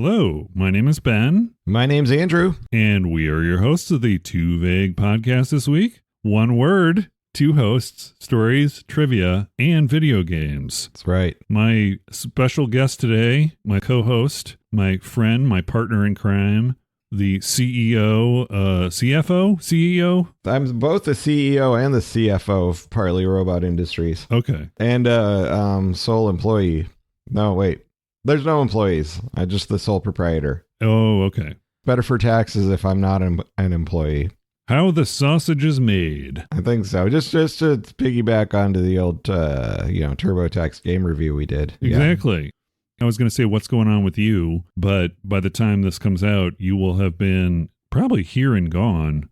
Hello, my name is Ben. My name's Andrew. And we are your hosts of the Too Vague podcast this week. One word, two hosts, stories, trivia, and video games. That's right. My special guest today, my co-host, my friend, my partner in crime, the CEO, CEO? I'm both the CEO and the CFO of Partly Robot Industries. Okay. And sole employee. No, wait. There's no employees. I'm just the sole proprietor. Oh, okay. Better for taxes if I'm not an employee. How the sausage is made. I think so. Just to piggyback onto the old, TurboTax game review we did. Exactly. Yeah. I was going to say what's going on with you, but by the time this comes out, you will have been probably here and gone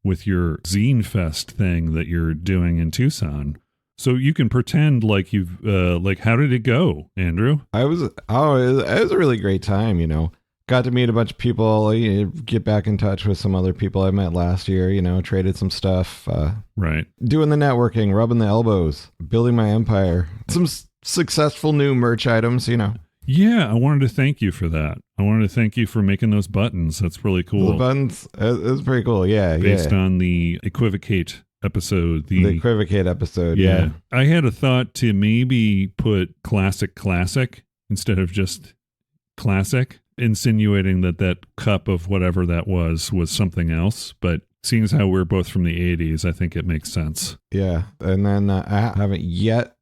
with your Zine Fest thing that you're doing in Tucson. So you can pretend like you've, how did it go, Andrew? It was a really great time, Got to meet a bunch of people, get back in touch with some other people I met last year, traded some stuff. Right. Doing the networking, rubbing the elbows, building my empire. Some successful new merch items, Yeah, I wanted to thank you for that. I wanted to thank you for making those buttons. That's really cool. The buttons, it's pretty cool, yeah. Based on the equivocate episode. The equivocate episode, yeah. I had a thought to maybe put classic instead of just classic, insinuating that cup of whatever that was something else. But seeing as how we're both from the 80s, I think it makes sense. Yeah. And then I haven't yet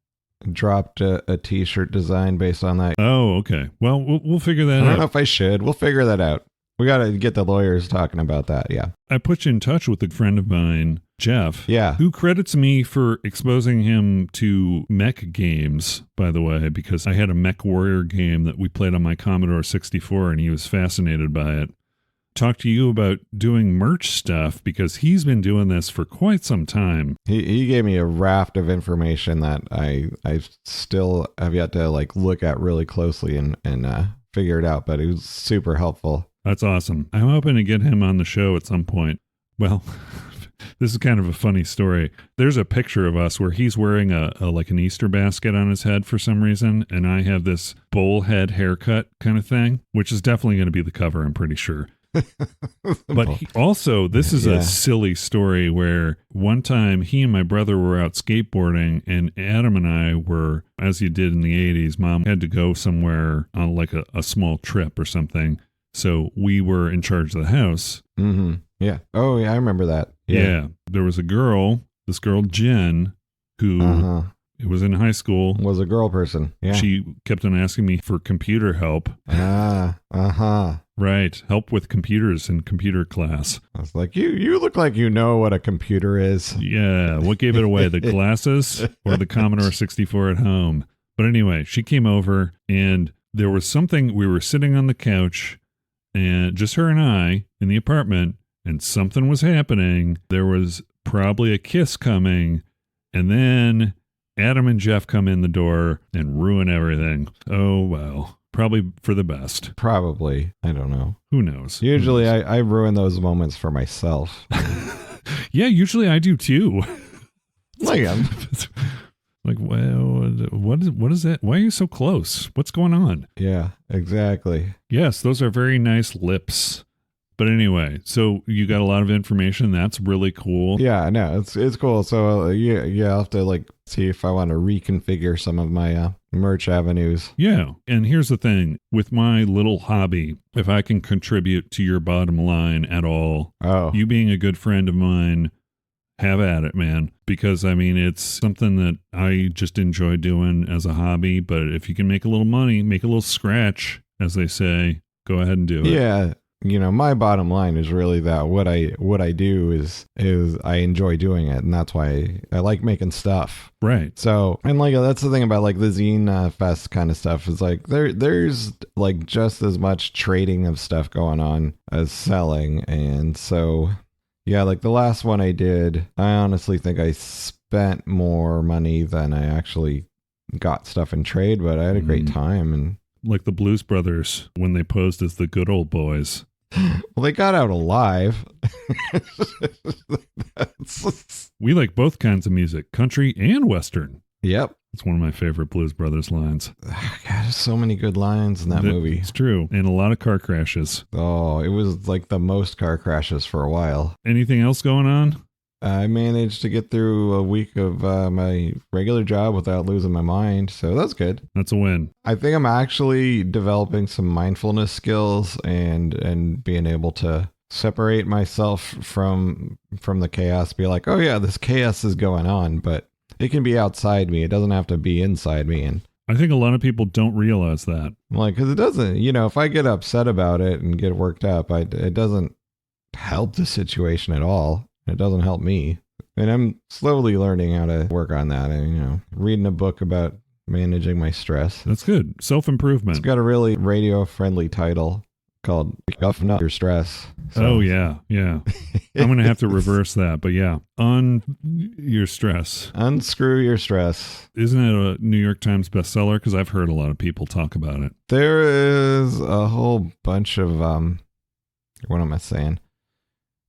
dropped a t-shirt design based on that. Oh, okay. Well, we'll figure that out. I don't know if I should. We'll figure that out. We got to get the lawyers talking about that. Yeah. I put you in touch with a friend of mine, Jeff. Yeah. Who credits me for exposing him to mech games, by the way, because I had a Mech Warrior game that we played on my Commodore 64 and he was fascinated by it. Talk to you about doing merch stuff because he's been doing this for quite some time. He gave me a raft of information that I still have yet to look at really closely and figure it out, but it was super helpful. That's awesome. I'm hoping to get him on the show at some point. Well, this is kind of a funny story. There's a picture of us where he's wearing an Easter basket on his head for some reason, and I have this bowl head haircut kind of thing, which is definitely going to be the cover, I'm pretty sure. But this is a silly story where one time he and my brother were out skateboarding and Adam and I were, as you did in the 80s, Mom had to go somewhere on a small trip or something. So we were in charge of the house. Mm-hmm. Yeah. Oh, yeah. I remember that. Yeah. There was this girl, Jen, who was in high school. Was a girl person. Yeah. She kept on asking me for computer help. Right. Help with computers in computer class. I was like, you look like you know what a computer is. Yeah. What gave it away? The glasses or the Commodore 64 at home? But anyway, she came over and there was something, we were sitting on the couch and just her and I in the apartment, and something was happening. There was probably a kiss coming, and then Adam and Jeff come in the door and ruin everything. Oh, well, probably for the best. Probably. I don't know. Who knows? Usually I ruin those moments for myself. Yeah, usually I do too. Well, what is that? Why are you so close? What's going on? Yeah, exactly. Yes, those are very nice lips. But anyway, so you got a lot of information. That's really cool. Yeah, no, it's cool. So I'll have to see if I want to reconfigure some of my merch avenues. Yeah, and here's the thing with my little hobby, if I can contribute to your bottom line at all, you being a good friend of mine, have at it, man. Because it's something that I just enjoy doing as a hobby. But if you can make a little money, make a little scratch, as they say, go ahead and do it. Yeah. My bottom line is really that what I do is I enjoy doing it, and that's why I like making stuff. Right. So, and that's the thing about the Zine Fest kind of stuff is there's just as much trading of stuff going on as selling, and so yeah, the last one I did, I honestly think I spent more money than I actually got stuff in trade, but I had a great time. And like the Blues Brothers when they posed as the good old boys. Well, they got out alive. We like both kinds of music, country and Western. Yep. It's one of my favorite Blues Brothers lines. God, there's so many good lines in that movie. It's true. And a lot of car crashes. Oh, it was like the most car crashes for a while. Anything else going on? I managed to get through a week of my regular job without losing my mind, so that's good. That's a win. I think I'm actually developing some mindfulness skills and being able to separate myself from the chaos. Be like, oh yeah, this chaos is going on, but it can be outside me. It doesn't have to be inside me. And I think a lot of people don't realize that. like, because it doesn't. If I get upset about it and get worked up, it doesn't help the situation at all. It doesn't help me. And I'm slowly learning how to work on that. And, reading a book about managing my stress. That's good. Self-improvement. It's got a really radio-friendly title called Guffing Up Your Stress. So. Oh, yeah. Yeah. I'm going to have to reverse that. But yeah, your stress. Unscrew your stress. Isn't it a New York Times bestseller? Because I've heard a lot of people talk about it. There is a whole bunch of, what am I saying?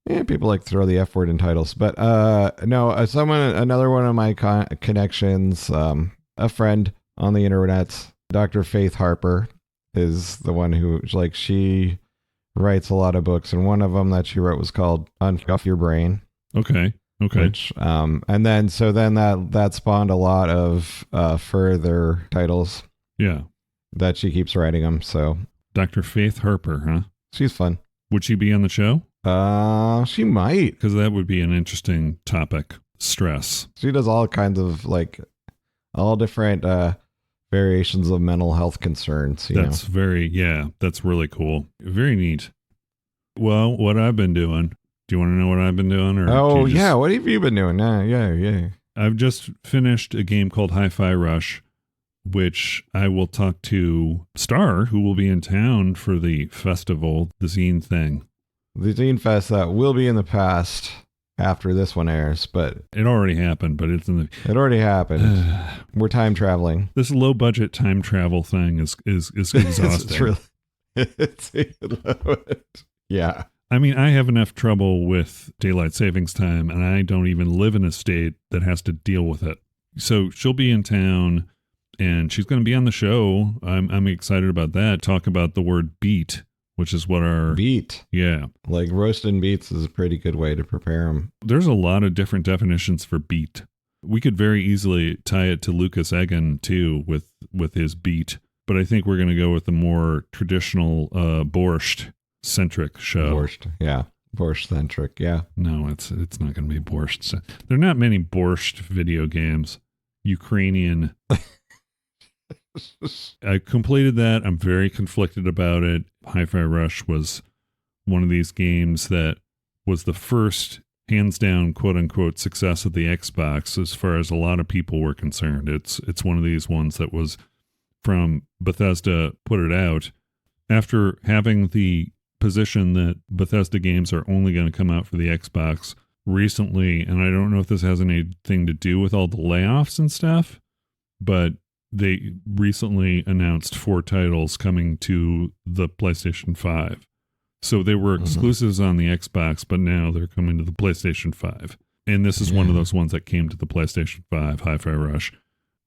Yeah, people like to throw the F word in titles, but no, another one of my connections, a friend on the internet, Dr. Faith Harper, is the one who, like, she writes a lot of books, and one of them that she wrote was called Uncuff Your Brain. Okay. Which, and then that spawned a lot of further titles. Yeah. That she keeps writing them. So Dr. Faith Harper, huh? She's fun. Would she be on the show? She might. Because that would be an interesting topic. Stress. She does all kinds of, like, all different variations of mental health concerns. That's really cool. Very neat. Well, what I've been doing. Do you want to know what I've been doing? Or yeah. What have you been doing? Yeah. I've just finished a game called Hi-Fi Rush, which I will talk to Star, who will be in town for the festival, the Zine thing. The Zine Fest that will be in the past after this one airs, but it already happened, but it's in the... It already happened. We're time traveling. This low budget time travel thing is exhausting. Yeah. I mean, I have enough trouble with daylight savings time, and I don't even live in a state that has to deal with it. So she'll be in town, and she's going to be on the show. I'm excited about that. Talk about the word beet, which is what our... Beet. Yeah. Like roasting beets is a pretty good way to prepare them. There's a lot of different definitions for beet. We could very easily tie it to Lucas Egan, too, with his beet. But I think we're going to go with the more traditional borscht-centric show. Borscht, yeah. Borscht-centric, yeah. No, it's not going to be borscht. There are not many borscht video games. Ukrainian... I completed that. I'm very conflicted about it. Hi-Fi Rush was one of these games that was the first hands down quote unquote success of the Xbox as far as a lot of people were concerned. It's one of these ones that was from Bethesda put it out after having the position that Bethesda games are only going to come out for the Xbox recently, and I don't know if this has anything to do with all the layoffs and stuff, but they recently announced 4 titles coming to the PlayStation 5. So they were exclusives on the Xbox, but now they're coming to the PlayStation 5. And this is one of those ones that came to the PlayStation 5, Hi-Fi Rush.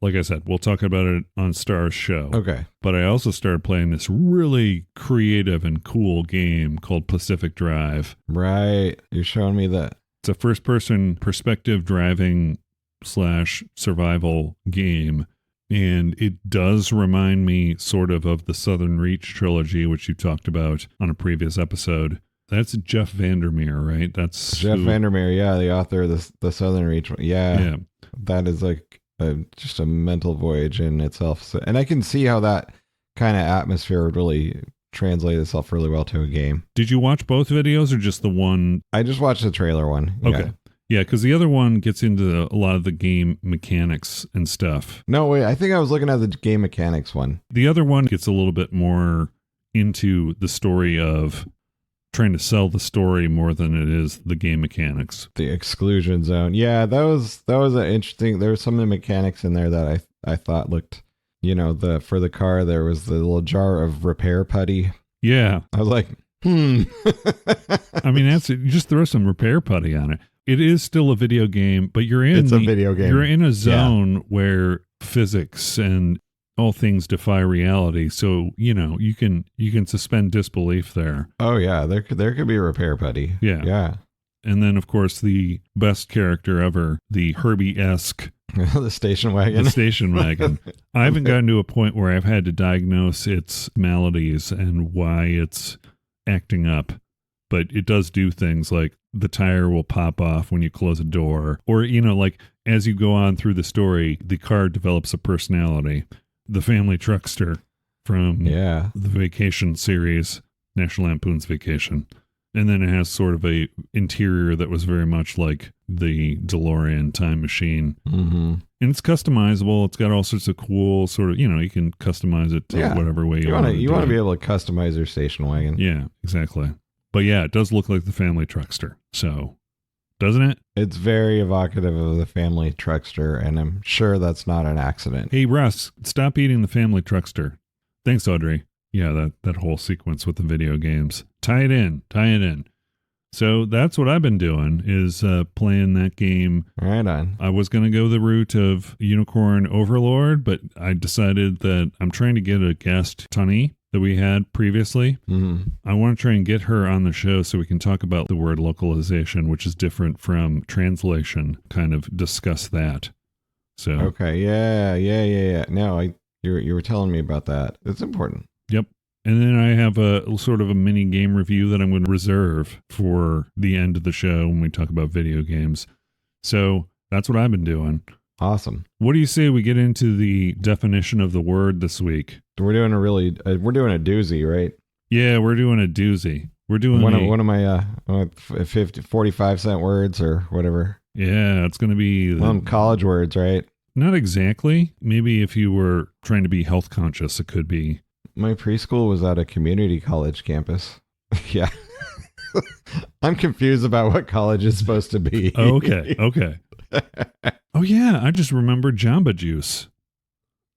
Like I said, we'll talk about it on Star's show. Okay. But I also started playing this really creative and cool game called Pacific Drive. Right. You're showing me that. It's a first-person perspective driving / survival game. And it does remind me sort of the Southern Reach trilogy, which you talked about on a previous episode. That's Jeff Vandermeer, right? That's Jeff Vandermeer, yeah, the author of the Southern Reach. Yeah. That is like just a mental voyage in itself. So, and I can see how that kind of atmosphere would really translate itself really well to a game. Did you watch both videos or just the one? I just watched the trailer one. Okay. Yeah, because the other one gets into a lot of the game mechanics and stuff. No, wait, I think I was looking at the game mechanics one. The other one gets a little bit more into the story of trying to sell the story more than it is the game mechanics. The exclusion zone. Yeah, that was an interesting. There was some of the mechanics in there that I thought looked, for the car there was the little jar of repair putty. Yeah. I was like, I mean, that's it. You just throw some repair putty on it. It is still a video game, but it's a video game. You're in a zone where physics and all things defy reality. So, you can suspend disbelief there. Oh yeah, there could be a repair putty. Yeah. Yeah. And then, of course, the best character ever, the Herby-esque. The station wagon. The station wagon. I haven't gotten to a point where I've had to diagnose its maladies and why it's acting up. But it does do things like the tire will pop off when you close a door. Or, like as you go on through the story, the car develops a personality. The family truckster from the Vacation series, National Lampoon's Vacation. And then it has sort of a interior that was very much like the DeLorean time machine. Mm-hmm. And it's customizable. It's got all sorts of cool sort of, you can customize it to whatever way you want to. You want to be able to customize your station wagon. Yeah, exactly. But yeah, it does look like the family truckster. So, doesn't it? It's very evocative of the family truckster, and I'm sure that's not an accident. Hey, Russ, stop eating the family truckster. Thanks, Audrey. Yeah, that whole sequence with the video games. Tie it in. So that's what I've been doing is playing that game. Right on. I was going to go the route of Unicorn Overlord, but I decided that I'm trying to get a guest, Tunny, that we had previously. Mm-hmm. I want to try and get her on the show so we can talk about the word localization, which is different from translation, kind of discuss that. So okay, yeah. No, you were telling me about that. It's important. Yep. And then I have a sort of a mini game review that I'm going to reserve for the end of the show when we talk about video games. So that's what I've been doing. Awesome. What do you say we get into the definition of the word this week? We're doing a doozy, right? Yeah, we're doing a doozy. We're doing one of my 45-cent words or whatever. Yeah, it's going to be college words, right? Not exactly. Maybe if you were trying to be health conscious, it could be. My preschool was at a community college campus. Yeah. I'm confused about what college is supposed to be. Okay. Oh, yeah. I just remembered Jamba Juice.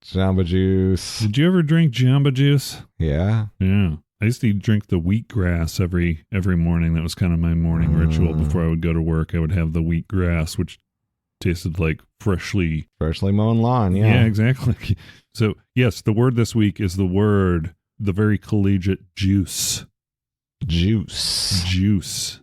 Jamba Juice. Did you ever drink Jamba Juice? Yeah. Yeah. I used to drink the wheatgrass every morning. That was kind of my morning ritual. Before I would go to work, I would have the wheatgrass, which tasted like freshly mown lawn. Yeah. Yeah, exactly. So, yes, the word this week is the very collegiate juice. Juice.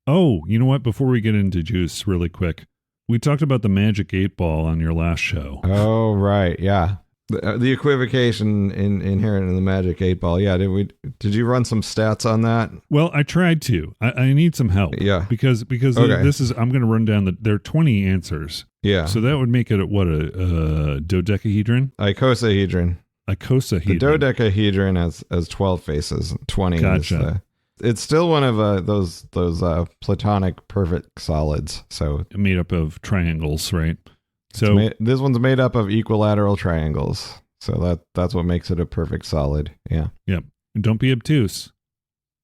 Oh, you know what? Before we get into juice really quick, we talked about the Magic 8-Ball on your last show. Oh, right. Yeah. The equivocation inherent in the Magic 8-Ball. Yeah. Did you run some stats on that? Well, I tried to. I need some help. Yeah. Because this is, I'm going to run down there are 20 answers. Yeah. So that would make it a dodecahedron? Icosahedron. Icosahedron. The dodecahedron has 12 faces. 20. Gotcha. It's still one of those platonic perfect solids. So made up of triangles, right? So this one's made up of equilateral triangles. So that's what makes it a perfect solid. Yeah. Yep. Don't be obtuse.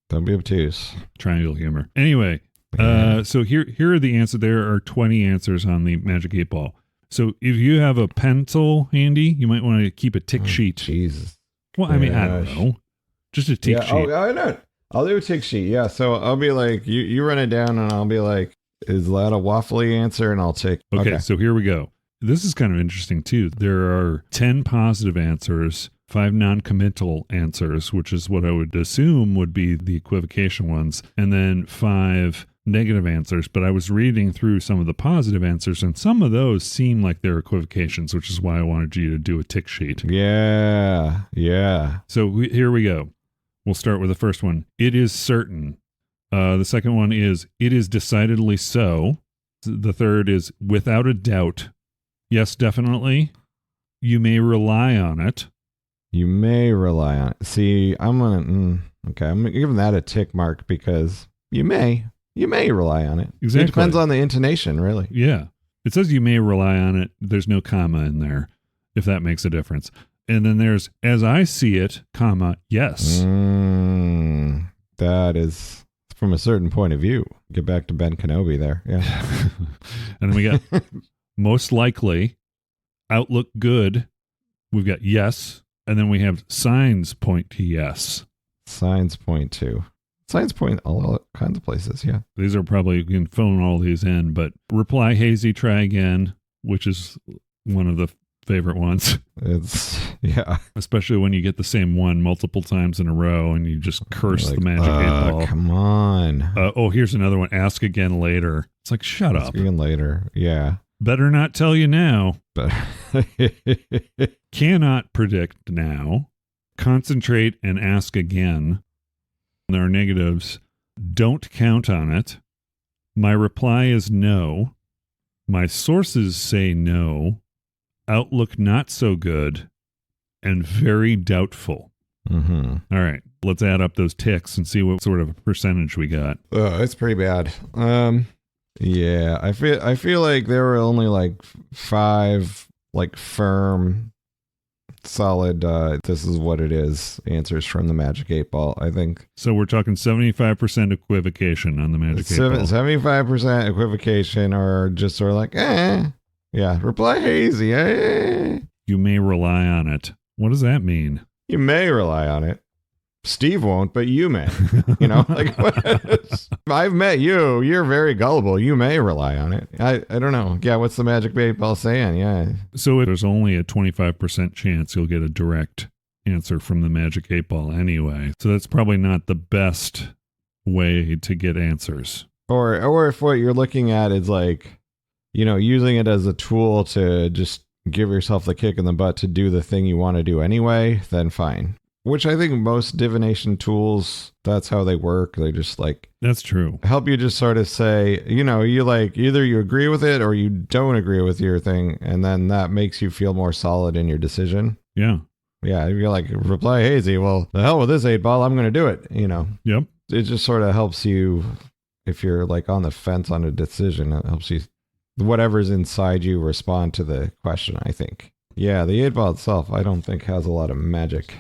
Triangle humor. Anyway, so here are the answers. There are 20 answers on the Magic 8-Ball. So if you have a pencil handy, you might want to keep a tick sheet. Jesus. Well, I mean, I don't know. Just a tick sheet. Oh, I know. I'll do a tick sheet. Yeah. So I'll be like, you run it down and I'll be like, is that a waffly answer? And I'll tick. Okay. So here we go. This is kind of interesting too. There are 10 positive answers, 5 non-committal answers, which is what I would assume would be the equivocation ones, and then 5 negative answers. But I was reading through some of the positive answers, and some of those seem like they're equivocations, which is why I wanted you to do a tick sheet. Yeah. So here we go. We'll start with the first one. It is certain. The second one is, it is decidedly so. The third is, without a doubt. Yes, definitely. You may rely on it. See, I'm gonna give that a tick mark because you may rely on it. Exactly. It depends on the intonation, really. Yeah. It says you may rely on it. There's no comma in there, if that makes a difference. And then there's, as I see it, comma, yes. That is from a certain point of view. Get back to Ben Kenobi there. Yeah. And then we got most likely, outlook good. We've got yes. And then we have signs point to yes. Signs point all kinds of places. Yeah. These are probably, you can phone all these in, but reply hazy, try again, which is one of the favorite ones. Yeah. Especially when you get the same one multiple times in a row and you just curse the magic 8-ball. Come on. Here's another one. Ask again later. It's like, shut up. Ask again later. Yeah. Better not tell you now. But Cannot predict now. Concentrate and ask again. There are negatives. Don't count on it. My reply is no. My sources say no. Outlook not so good. And very doubtful. Mm-hmm. All right. Let's add up those ticks and see what sort of percentage we got. Oh, it's pretty bad. Yeah, I feel like there were only like 5 like firm, solid, this is what it is answers from the Magic 8-ball, I think. So we're talking 75% equivocation on the Magic 8-ball. 75% equivocation, or just sort of like, yeah, reply hazy, You may rely on it. What does that mean? You may rely on it. Steve won't, but you may. You know, like, I've met you. You're very gullible. You may rely on it. I don't know. Yeah, what's the Magic 8-ball saying? Yeah. So there's only a 25% chance you'll get a direct answer from the Magic 8-ball anyway. So that's probably not the best way to get answers. Or if what you're looking at is like, you know, using it as a tool to just give yourself the kick in the butt to do the thing you want to do anyway, then fine. Which I think most divination tools, that's how they work. They just like... That's true. Help you just sort of say, you know, you like either you agree with it or you don't agree with your thing. And then that makes you feel more solid in your decision. Yeah. Yeah. If you're like, reply hazy, well, the hell with this 8-ball, I'm going to do it. You know? Yep. It just sort of helps you, if you're like on the fence on a decision, it helps you, whatever's inside you, respond to the question, I think. Yeah. The 8-ball itself, I don't think has a lot of magic.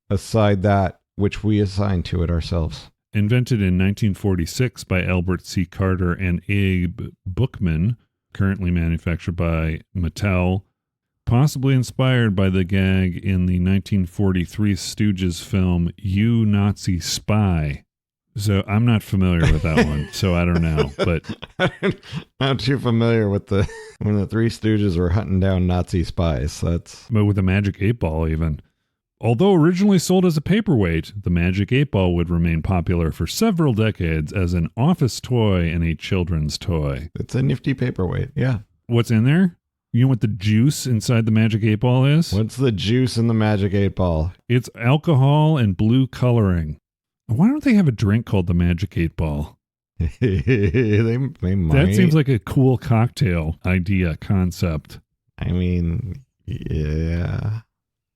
Aside that, which we assign to it ourselves. Invented in 1946 by Albert C. Carter and Abe Bookman, currently manufactured by Mattel, possibly inspired by the gag in the 1943 Stooges film You Nazi Spy. So I'm not familiar with that one, so I don't know. But I'm not too familiar with when the Three Stooges were hunting down Nazi spies. But with the Magic 8-ball even. Although originally sold as a paperweight, the Magic 8-ball would remain popular for several decades as an office toy and a children's toy. It's a nifty paperweight, yeah. What's in there? You know what the juice inside the Magic 8-ball is? What's the juice in the Magic 8-ball? It's alcohol and blue coloring. Why don't they have a drink called the Magic 8-ball? they might. That seems like a cool cocktail idea, concept. I mean, yeah.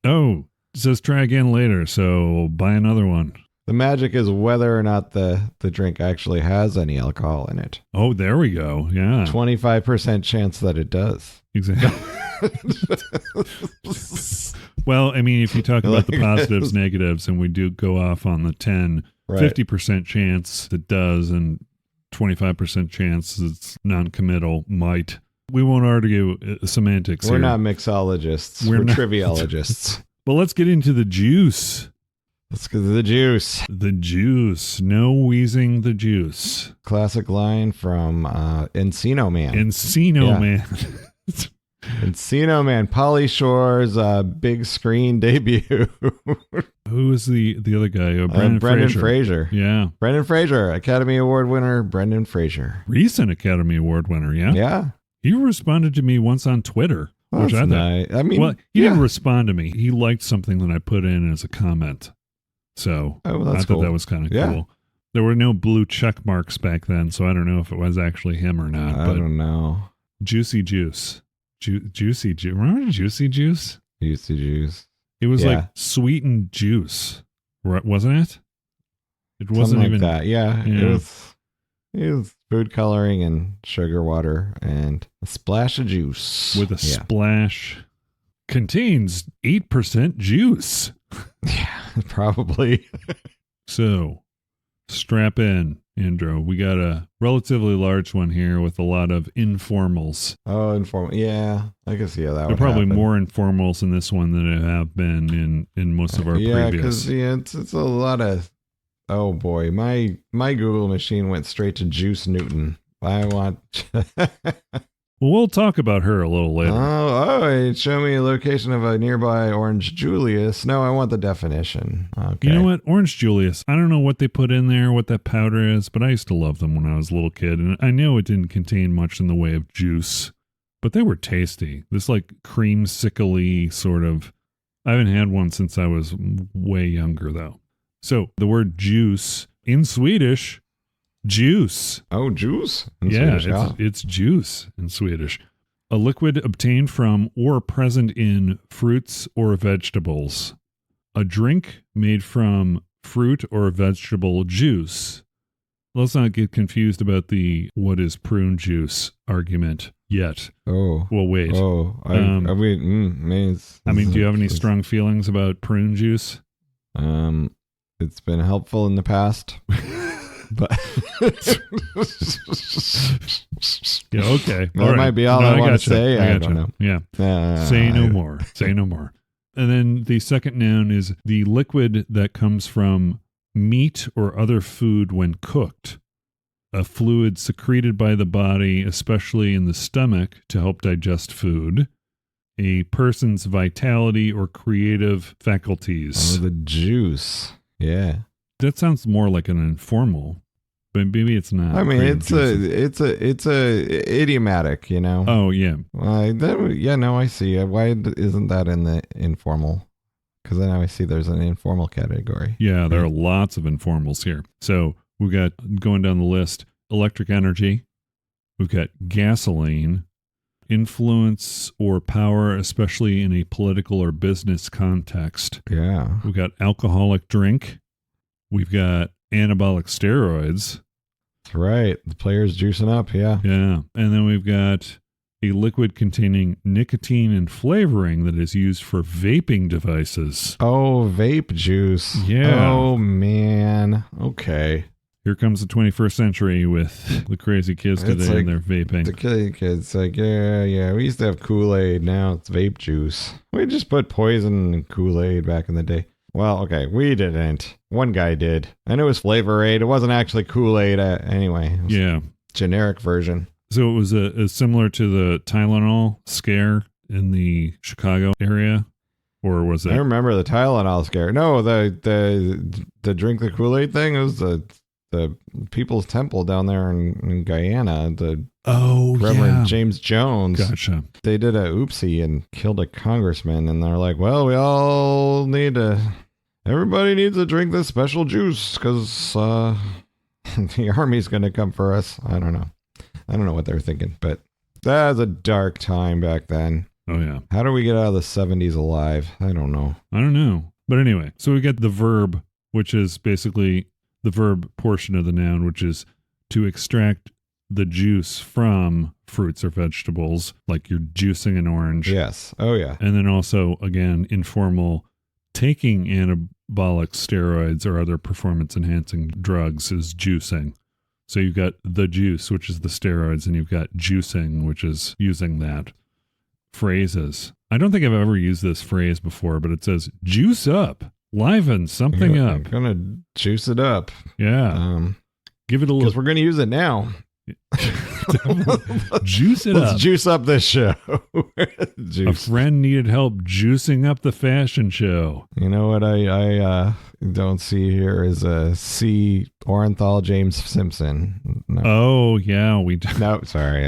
Oh. It says try again later, so buy another one. The magic is whether or not the drink actually has any alcohol in it. Oh, there we go. Yeah. 25% chance that it does. Exactly. Well, I mean, if you talk about the positives, negatives, and we do go off on the 10, right. 50% chance it does, and 25% chance it's non-committal might. We won't argue semantics We're here. not mixologists. We're triviologists. Well, let's get into the juice. Let's get to the juice. The juice. No wheezing the juice. Classic line from Encino Man. Encino Man. Encino Man. Pauly Shore's big screen debut. Who is the other guy? Brendan Fraser. Yeah. Brendan Fraser. Academy Award winner Brendan Fraser. Recent Academy Award winner, yeah? Yeah. He responded to me once on Twitter. Which I thought, nice. I mean, well, he didn't respond to me. He liked something that I put in as a comment. So I thought that was kind of cool. There were no blue check marks back then, so I don't know if it was actually him or not. I don't know. Juicy Juice. Juicy Juice. Remember Juicy Juice? Juicy Juice. It was like sweetened juice, wasn't it? It wasn't something even like that. Yeah. It was food coloring and sugar water and a splash of juice. With a splash. Contains 8% juice. Yeah, probably. So, strap in, Andrew. We got a relatively large one here with a lot of informals. Oh, informal. Yeah, I guess, that there would are probably happen. more informals in this one than there have been in most of our previous. Yeah, because it's a lot of... Oh boy, my Google machine went straight to Juice Newton. I want... Well, Well, we'll talk about her a little later. Oh, show me a location of a nearby Orange Julius. No, I want the definition. Okay. You know what? Orange Julius. I don't know what they put in there, what that powder is, but I used to love them when I was a little kid. And I know it didn't contain much in the way of juice, but they were tasty. This like creamsicle-y sort of. I haven't had one since I was way younger, though. So the word juice in Swedish, juice. Oh, juice? In Yeah, Swedish, it's juice in Swedish. A liquid obtained from or present in fruits or vegetables. A drink made from fruit or vegetable juice. Let's not get confused about the what is prune juice argument yet. Oh. Well, wait. Oh. Do you have any strong feelings about prune juice? It's been helpful in the past. But yeah, okay. That might be all I want to say. I don't know. Yeah. Say no more. Say no more. And then the second noun is the liquid that comes from meat or other food when cooked. A fluid secreted by the body, especially in the stomach, to help digest food. A person's vitality or creative faculties. Oh, the juice. Yeah. That sounds more like an informal, but maybe it's not. I mean, it's a idiomatic, you know. Oh yeah. I see. Why isn't that in the informal? Because then I see there's an informal category. Yeah, there are lots of informals here. So we've got, going down the list, electric energy. We've got gasoline, influence or power, especially in a political or business context. Yeah. We've got alcoholic drink. We've got anabolic steroids. That's right. The player's juicing up, yeah. Yeah. And then we've got a liquid containing nicotine and flavoring that is used for vaping devices. Oh, vape juice. Yeah. Oh, man. Okay. Here comes the 21st century with the crazy kids today and their vaping. The kids like, yeah, we used to have Kool-Aid. Now it's vape juice. We just put poison in Kool-Aid back in the day. Well, okay, we didn't. One guy did. And it was Flavor Aid. It wasn't actually Kool-Aid anyway. Yeah. Generic version. So it was similar to the Tylenol scare in the Chicago area? Or was it? I remember the Tylenol scare. No, the drink the Kool-Aid thing. It was the People's Temple down there in Guyana. Reverend James Jones. Gotcha. They did a oopsie and killed a congressman. And they're like, well, we all need to... Everybody needs to drink this special juice because the army's going to come for us. I don't know what they're thinking, but that was a dark time back then. Oh, yeah. How do we get out of the 70s alive? I don't know. But anyway, so we get the verb, which is basically the verb portion of the noun, which is to extract the juice from fruits or vegetables, like you're juicing an orange. Yes. Oh, yeah. And then also, again, informal, taking anabolic steroids or other performance-enhancing drugs is juicing. So you've got the juice, which is the steroids, and you've got juicing, which is using that. Phrases. I don't think I've ever used this phrase before, but it says, juice up, liven something up. I'm going to juice it up. Yeah. Give it a little. Because we're going to use it now. Juice it up. Let's juice up this show. A friend needed help juicing up the fashion show. You know what I don't see here is C. Orenthal James Simpson. No. Oh, yeah. No, sorry.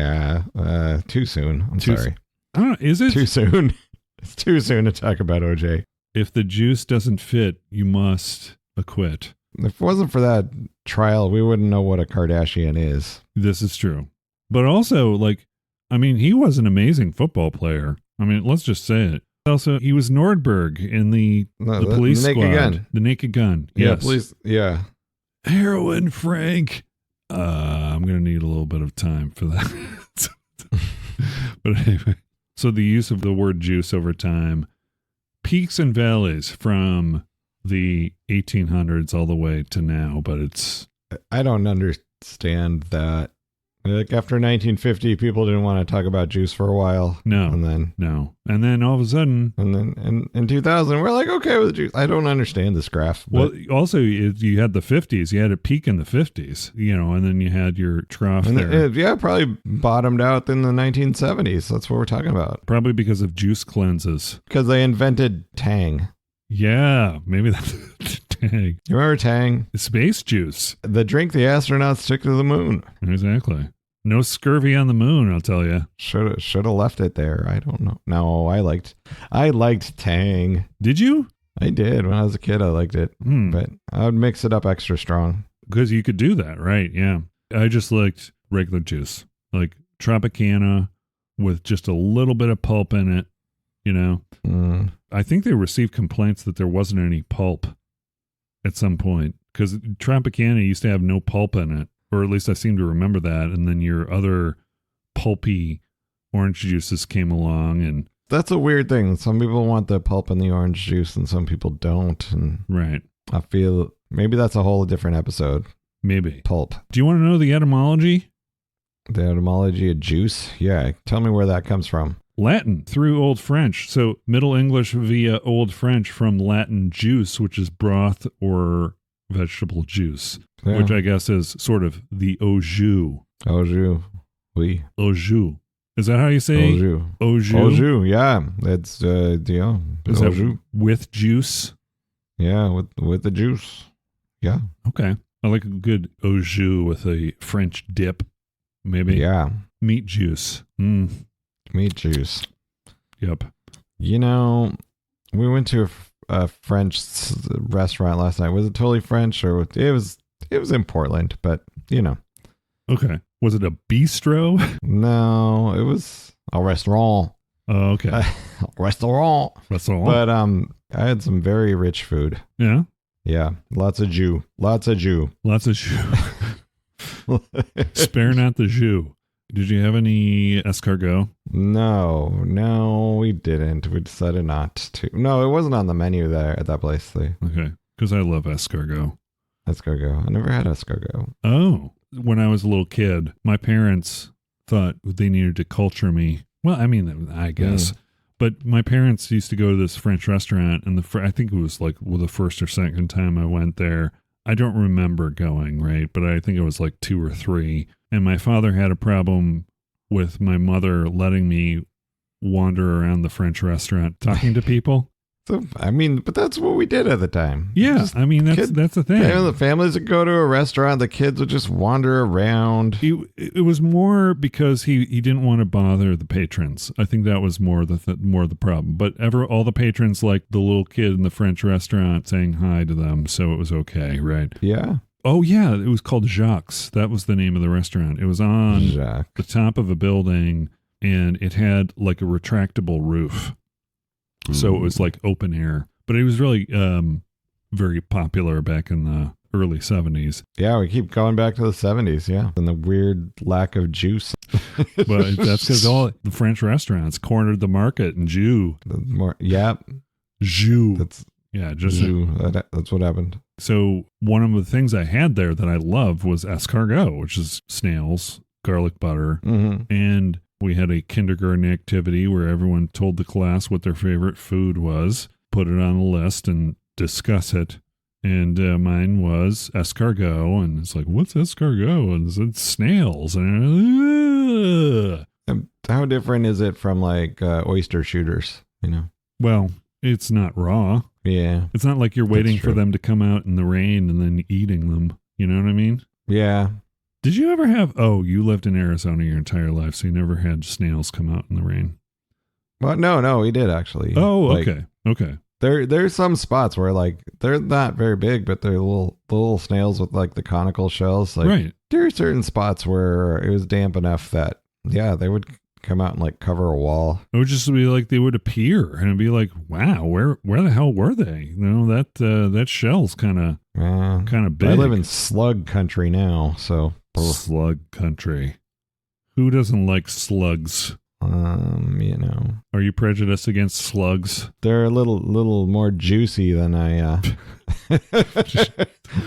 Too soon. I'm sorry. I don't know. Is it? Too soon. It's too soon to talk about OJ. If the juice doesn't fit, you must acquit. If it wasn't for that trial, we wouldn't know what a Kardashian is. This is true. But also, he was an amazing football player. I mean, let's just say it. Also, he was Nordberg in the police squad. Naked Gun. The Naked Gun. Yeah, Yes. police. Yeah. Heroin, Frank. I'm going to need a little bit of time for that. But anyway, so the use of the word juice over time, peaks and valleys from the 1800s all the way to now, but it's... I don't understand that. Like after 1950, people didn't want to talk about juice for a while. No. And then all of a sudden. And then in 2000, we're like, okay with juice. I don't understand this graph. Well, also, you had the 50s. You had a peak in the 50s, and then you had your trough there. It probably bottomed out in the 1970s. That's what we're talking about. Probably because of juice cleanses. Because they invented Tang. Yeah, maybe that's Tang. You remember Tang? Space juice. The drink the astronauts took to the moon. Exactly. No scurvy on the moon, I'll tell you. Should have left it there. I don't know. No, I liked Tang. Did you? I did. When I was a kid, I liked it. But I would mix it up extra strong. Because you could do that, right? Yeah. I just liked regular juice. Like Tropicana with just a little bit of pulp in it, I think they received complaints that there wasn't any pulp at some point. Because Tropicana used to have no pulp in it. Or at least I seem to remember that. And then your other pulpy orange juices came along. And that's a weird thing. Some people want the pulp in the orange juice and some people don't. And right. I feel maybe that's a whole different episode. Maybe. Pulp. Do you want to know the etymology? The etymology of juice? Yeah. Tell me where that comes from. Latin through Old French. So Middle English via Old French from Latin juice, which is broth or vegetable juice, which I guess is sort of the au jus. Au jus. Oui. Au jus. Is that how you say? Au jus. Au jus. Au jus. Yeah. It's is that jus. With juice? Yeah, with the juice. Yeah. Okay. I like a good au jus with a French dip. Maybe. Yeah. Meat juice. Meat juice. Yep. We went to a French restaurant last night. Was it totally French or it was in Portland, but Okay. Was it a bistro? No, it was a restaurant. Oh, okay. Restaurant. But I had some very rich food. Yeah. Yeah. Lots of jus. Spare not the jus. Did you have any escargot? No, we didn't. We decided not to. No, it wasn't on the menu there at that place. Okay. Because I love escargot. Escargot. I never had escargot. Oh. When I was a little kid, my parents thought they needed to culture me. Well, I mean, I guess. But my parents used to go to this French restaurant, and I think it was like the first or second time I went there. I don't remember going, right? But I think it was like 2 or 3. And my father had a problem with my mother letting me wander around the French restaurant talking to people. So, I mean, but that's what we did at the time. Yeah, that's the thing. The families would go to a restaurant, the kids would just wander around. It was more because he didn't want to bother the patrons. I think that was more the problem. But all the patrons liked the little kid in the French restaurant saying hi to them, so it was okay, right? Yeah. Oh, yeah, it was called Judds. That was the name of the restaurant. It was on the top of a building, and it had like a retractable roof. So it was like open air, but it was really very popular back in the early 70s. Yeah, we keep going back to the 70s, yeah. And the weird lack of juice. But that's because all the French restaurants cornered the market and jus. Jus. That's what happened. So one of the things I had there that I loved was escargot, which is snails, garlic butter, and we had a kindergarten activity where everyone told the class what their favorite food was, put it on a list, and discuss it. And mine was escargot, and it's like, what's escargot? And it's snails. And how different is it from like oyster shooters? Well, it's not raw. Yeah, it's not like you're waiting for them to come out in the rain and then eating them. You know what I mean? Yeah. Did you ever have... Oh, you lived in Arizona your entire life, so you never had snails come out in the rain. Well, no, we did actually. Oh, okay. There's some spots where like they're not very big, but they're little snails with like the conical shells. Like, right. There are certain spots where it was damp enough that they would come out and like cover a wall. It would just be like they would appear, and it'd be like, wow, where the hell were they? That shell's kind of big. I live in slug country now, so. Slug country. Who doesn't like slugs? You know, Are you prejudiced against slugs? they're a little more juicy than I.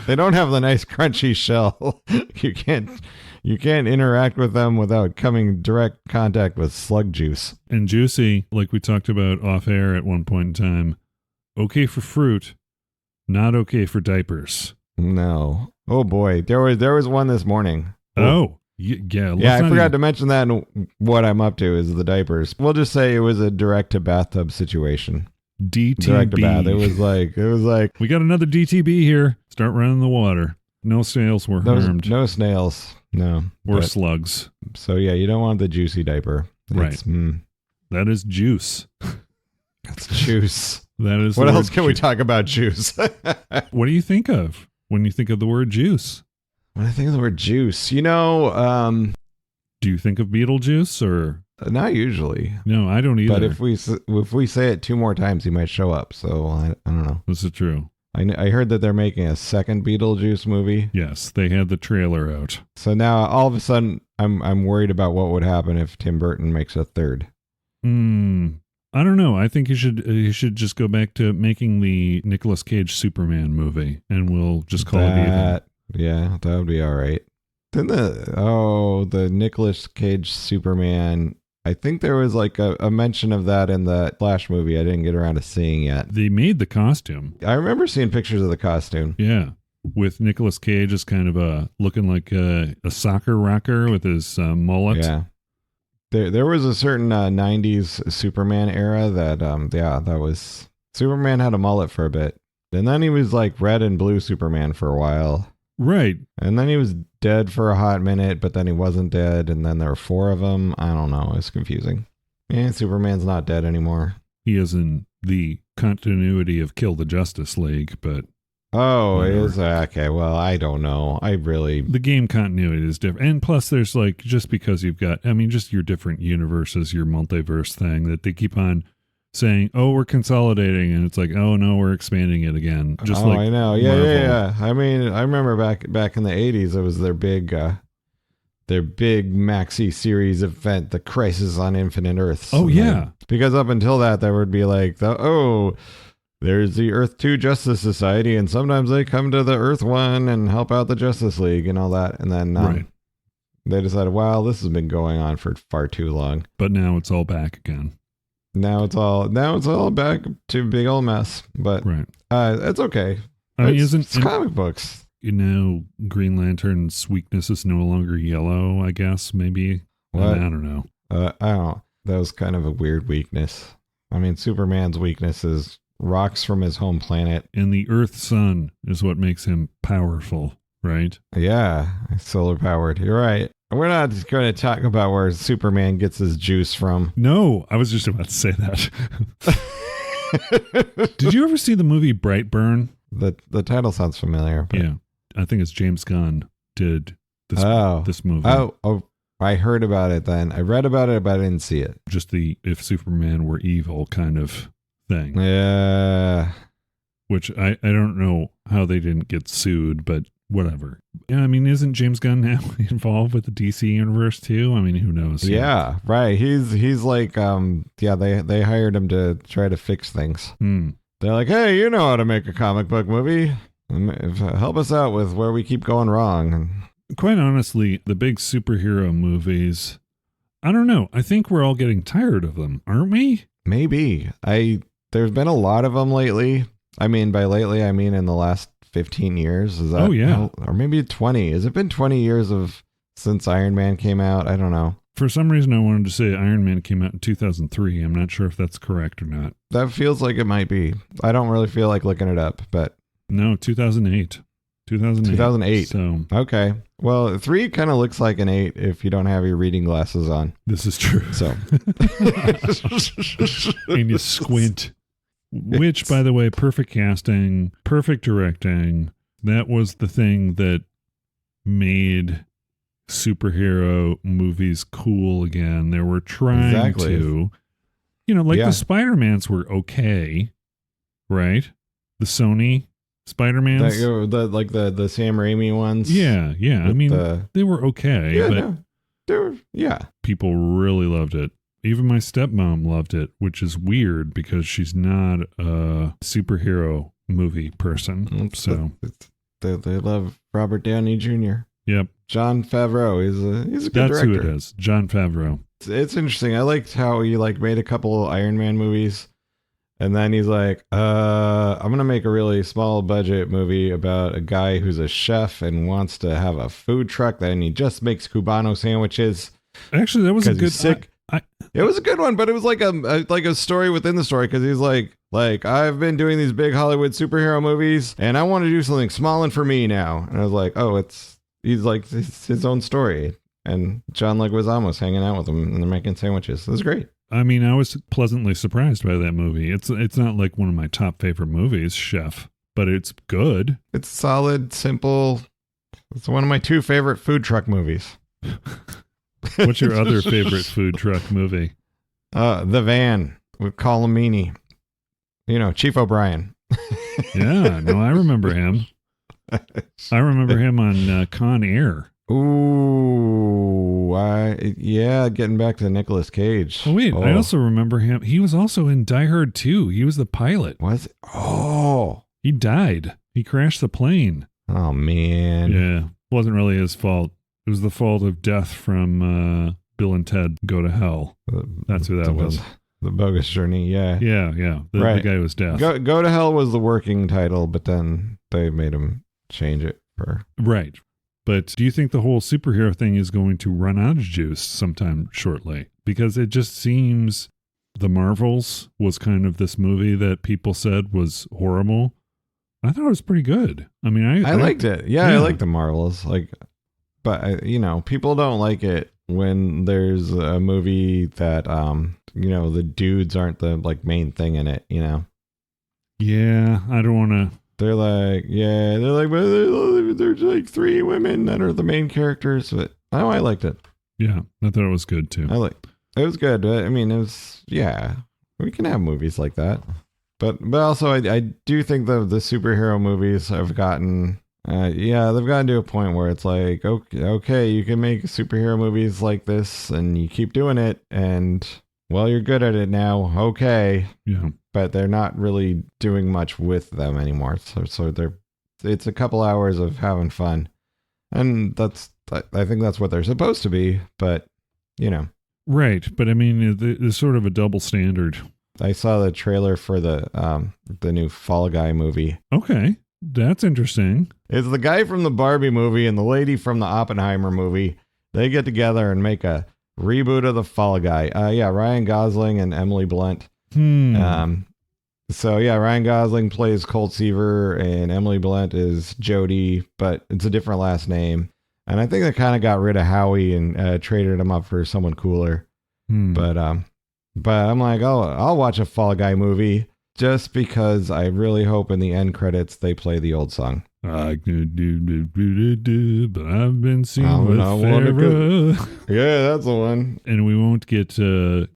They don't have the nice crunchy shell. You can't interact with them without coming direct contact with slug juice. And juicy, like we talked about off air at one point in time, okay for fruit, not okay for diapers. No. Oh boy, there was one this morning. Oh, yeah. Yeah, I forgot to mention that. And what I'm up to is the diapers. We'll just say it was a direct to bathtub situation. DTB. Direct to bath. It was like we got another DTB here. Start running the water. No snails were harmed. No snails. No. Or slugs. So yeah, you don't want the juicy diaper. Right. That is juice. That's juice. That is. What else can we talk about juice? What do you think of when you think of the word juice? When I think of the word juice, you know, do you think of Beetlejuice or? Not usually. No, I don't either. But if we say it 2 more times, he might show up. So I don't know. This is true. I heard that they're making a second Beetlejuice movie. Yes, they had the trailer out. So now all of a sudden, I'm worried about what would happen if Tim Burton makes a third. I don't know. I think you should just go back to making the Nicolas Cage Superman movie, and we'll just call it even. Yeah, that would be all right. Then the Nicolas Cage Superman. I think there was like a mention of that in the Flash movie I didn't get around to seeing yet. They made the costume. I remember seeing pictures of the costume. Yeah. With Nicolas Cage as kind of looking like a soccer rocker with his mullet. Yeah. There was a certain 90s Superman era that, that was... Superman had a mullet for a bit. And then he was like red and blue Superman for a while. Right. And then he was dead for a hot minute, but then he wasn't dead, and then there were 4 of them. I don't know. It's confusing. And Superman's not dead anymore. He is in the continuity of Kill the Justice League, but... Oh, it is? Okay, well, I don't know. The game continuity is different. And plus, there's like, just because you've got, just your different universes, your multiverse thing, that they keep on saying, oh, we're consolidating, and it's like, oh no, we're expanding it again. Just like I know. Yeah. I mean, I remember back in the 80s, it was their big maxi series event, the Crisis on Infinite Earths. Oh, yeah. Because up until that, there would be like, there's the Earth 2 Justice Society, and sometimes they come to the Earth 1 and help out the Justice League and all that. And then they decided, wow, this has been going on for far too long. But now it's all back again. Now it's all back to big old mess, but it's okay. It's comic books. Green Lantern's weakness is no longer yellow, I guess, maybe. What? I don't know. I don't. That was kind of a weird weakness. I mean, Superman's weakness is rocks from his home planet. And the Earth sun is what makes him powerful, right? Yeah, solar powered. You're right. We're not going to talk about where Superman gets his juice from. No, I was just about to say that. Did you ever see the movie Brightburn? The title sounds familiar. But... Yeah, I think it's James Gunn did this movie. Oh, I heard about it then. I read about it, but I didn't see it. Just the if Superman were evil kind of thing. Yeah. Which I don't know how they didn't get sued, but whatever. Yeah, isn't James Gunn now involved with the DC universe too? Who knows? Yeah, right. He's like, they hired him to try to fix things. They're like, hey, you know how to make a comic book movie. Help us out with where we keep going wrong. Quite honestly, the big superhero movies, I don't know. I think we're all getting tired of them, aren't we? Maybe. There's been a lot of them lately. By lately, in the last 15 years. Is that? Oh, yeah. Or maybe 20. Has it been 20 years since Iron Man came out? I don't know. For some reason, I wanted to say Iron Man came out in 2003. I'm not sure if that's correct or not. That feels like it might be. I don't really feel like looking it up, but... No, 2008. 2008. So okay. Well, 3 kind of looks like an 8 if you don't have your reading glasses on. This is true. So... And you squint. Which, by the way, perfect casting, perfect directing. That was the thing that made superhero movies cool again. They were trying to, the Spider-Mans were okay, right? The Sony Spider-Mans. The Sam Raimi ones. Yeah. They were okay. They were, people really loved it. Even my stepmom loved it, which is weird because she's not a superhero movie person. So they love Robert Downey Jr. Yep. Jon Favreau. He's a good That's director. who it is. Jon Favreau. It's interesting. I liked how he made a couple Iron Man movies, and then he's like, I'm gonna make a really small budget movie about a guy who's a chef and wants to have a food truck, and he just makes Cubano sandwiches. Actually, that was a good. Sick. It was a good one, but it was like a story within the story, because he's like I've been doing these big Hollywood superhero movies, and I want to do something small and for me now. And I was like, oh, he's like it's his own story. And John Leguizamo's hanging out with him, and they're making sandwiches. It was great. I mean, I was pleasantly surprised by that movie. It's not like one of my top favorite movies, Chef, but it's good. It's solid, simple. It's one of my 2 favorite food truck movies. What's your other favorite food truck movie? The Van with Colm Meaney. Chief O'Brien. Yeah, no, I remember him. I remember him on Con Air. Ooh, getting back to Nicolas Cage. Oh, wait, I also remember him. He was also in Die Hard 2. He was the pilot. Was it? Oh. He died. He crashed the plane. Oh, man. Yeah, wasn't really his fault. It was the fault of death from Bill and Ted Go to Hell. That's who that was. The Bogus Journey, yeah. Yeah. The guy was death. Go to Hell was the working title, but then they made him change it for... Right. But do you think the whole superhero thing is going to run out of juice sometime shortly? Because it just seems The Marvels was kind of this movie that people said was horrible. I thought it was pretty good. I mean, I liked it. Yeah, I liked The Marvels. But people don't like it when there's a movie that, the dudes aren't the main thing in it, Yeah, I don't want to. They're like, but there's like 3 women that are the main characters. But I liked it. Yeah, I thought it was good too. It was good. I mean, it was, we can have movies like that. But also, I do think the superhero movies have gotten, they've gotten to a point where it's like, okay, you can make superhero movies like this and you keep doing it. And, well, you're good at it now. Okay. Yeah. But they're not really doing much with them anymore. So it's a couple hours of having fun. And I think that's what they're supposed to be, but Right. But I mean, there's sort of a double standard. I saw the trailer for the new Fall Guy movie. Okay. That's interesting. It's the guy from the Barbie movie and the lady from the Oppenheimer movie. They get together and make a reboot of the Fall Guy. Ryan Gosling and Emily Blunt. Ryan Gosling plays Colt Seaver and Emily Blunt is Jodie, but it's a different last name. And I think they kind of got rid of Howie and traded him up for someone cooler. But I'm like, I'll watch a Fall Guy movie just because I really hope in the end credits they play the old song. I could do, but I've been seen with Farrah. Yeah, that's the one. And we won't get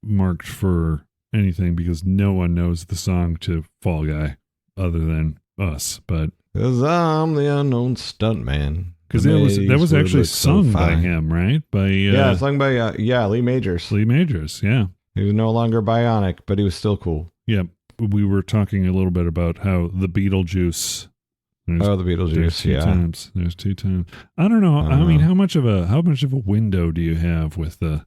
marked for anything because no one knows the song to Fall Guy other than us. But because I'm the unknown stuntman. Because that was actually sung by him, right? Sung by Lee Majors. Lee Majors, yeah. He was no longer bionic, but he was still cool. Yeah, we were talking a little bit about how the Beetlejuice. The Beetlejuice, There's 2 times. I don't know. I mean, how much of a window do you have with that?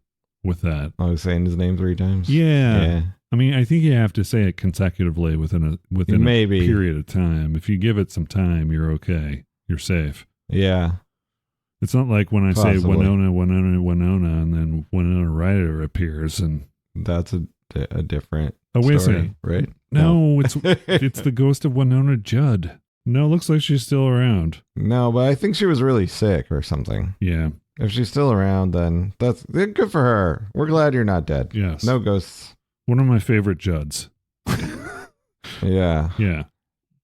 I was saying his name 3 times. Yeah. I mean, I think you have to say it consecutively within a period of time. If you give it some time, you're okay. You're safe. Yeah. It's not like when I say Winona, and then Winona Ryder appears, and that's a different wait story, a second. Right? No, it's the ghost of Winona Judd. No, it looks like she's still around. No, but I think she was really sick or something. Yeah. If she's still around, then that's good for her. We're glad you're not dead. Yes. No ghosts. One of my favorite Judds. Yeah. Yeah.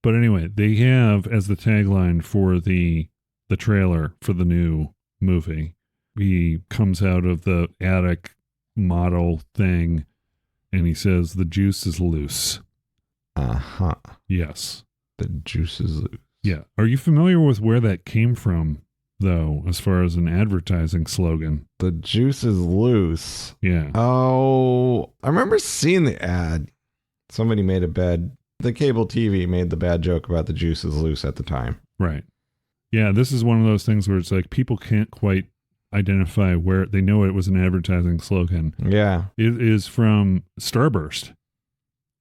But anyway, they have as the tagline for the trailer for the new movie, he comes out of the attic model thing and he says, "The juice is loose." Uh-huh. Yes. The juice is loose. Yeah. Are you familiar with where that came from? though, as far as an advertising slogan. The juice is loose. Yeah. Oh, I remember seeing the ad. Somebody made the cable TV made the bad joke about the juice is loose at the time. Right. Yeah, this is one of those things where it's like people can't quite identify where they know it was an advertising slogan. Yeah. It is from Starburst.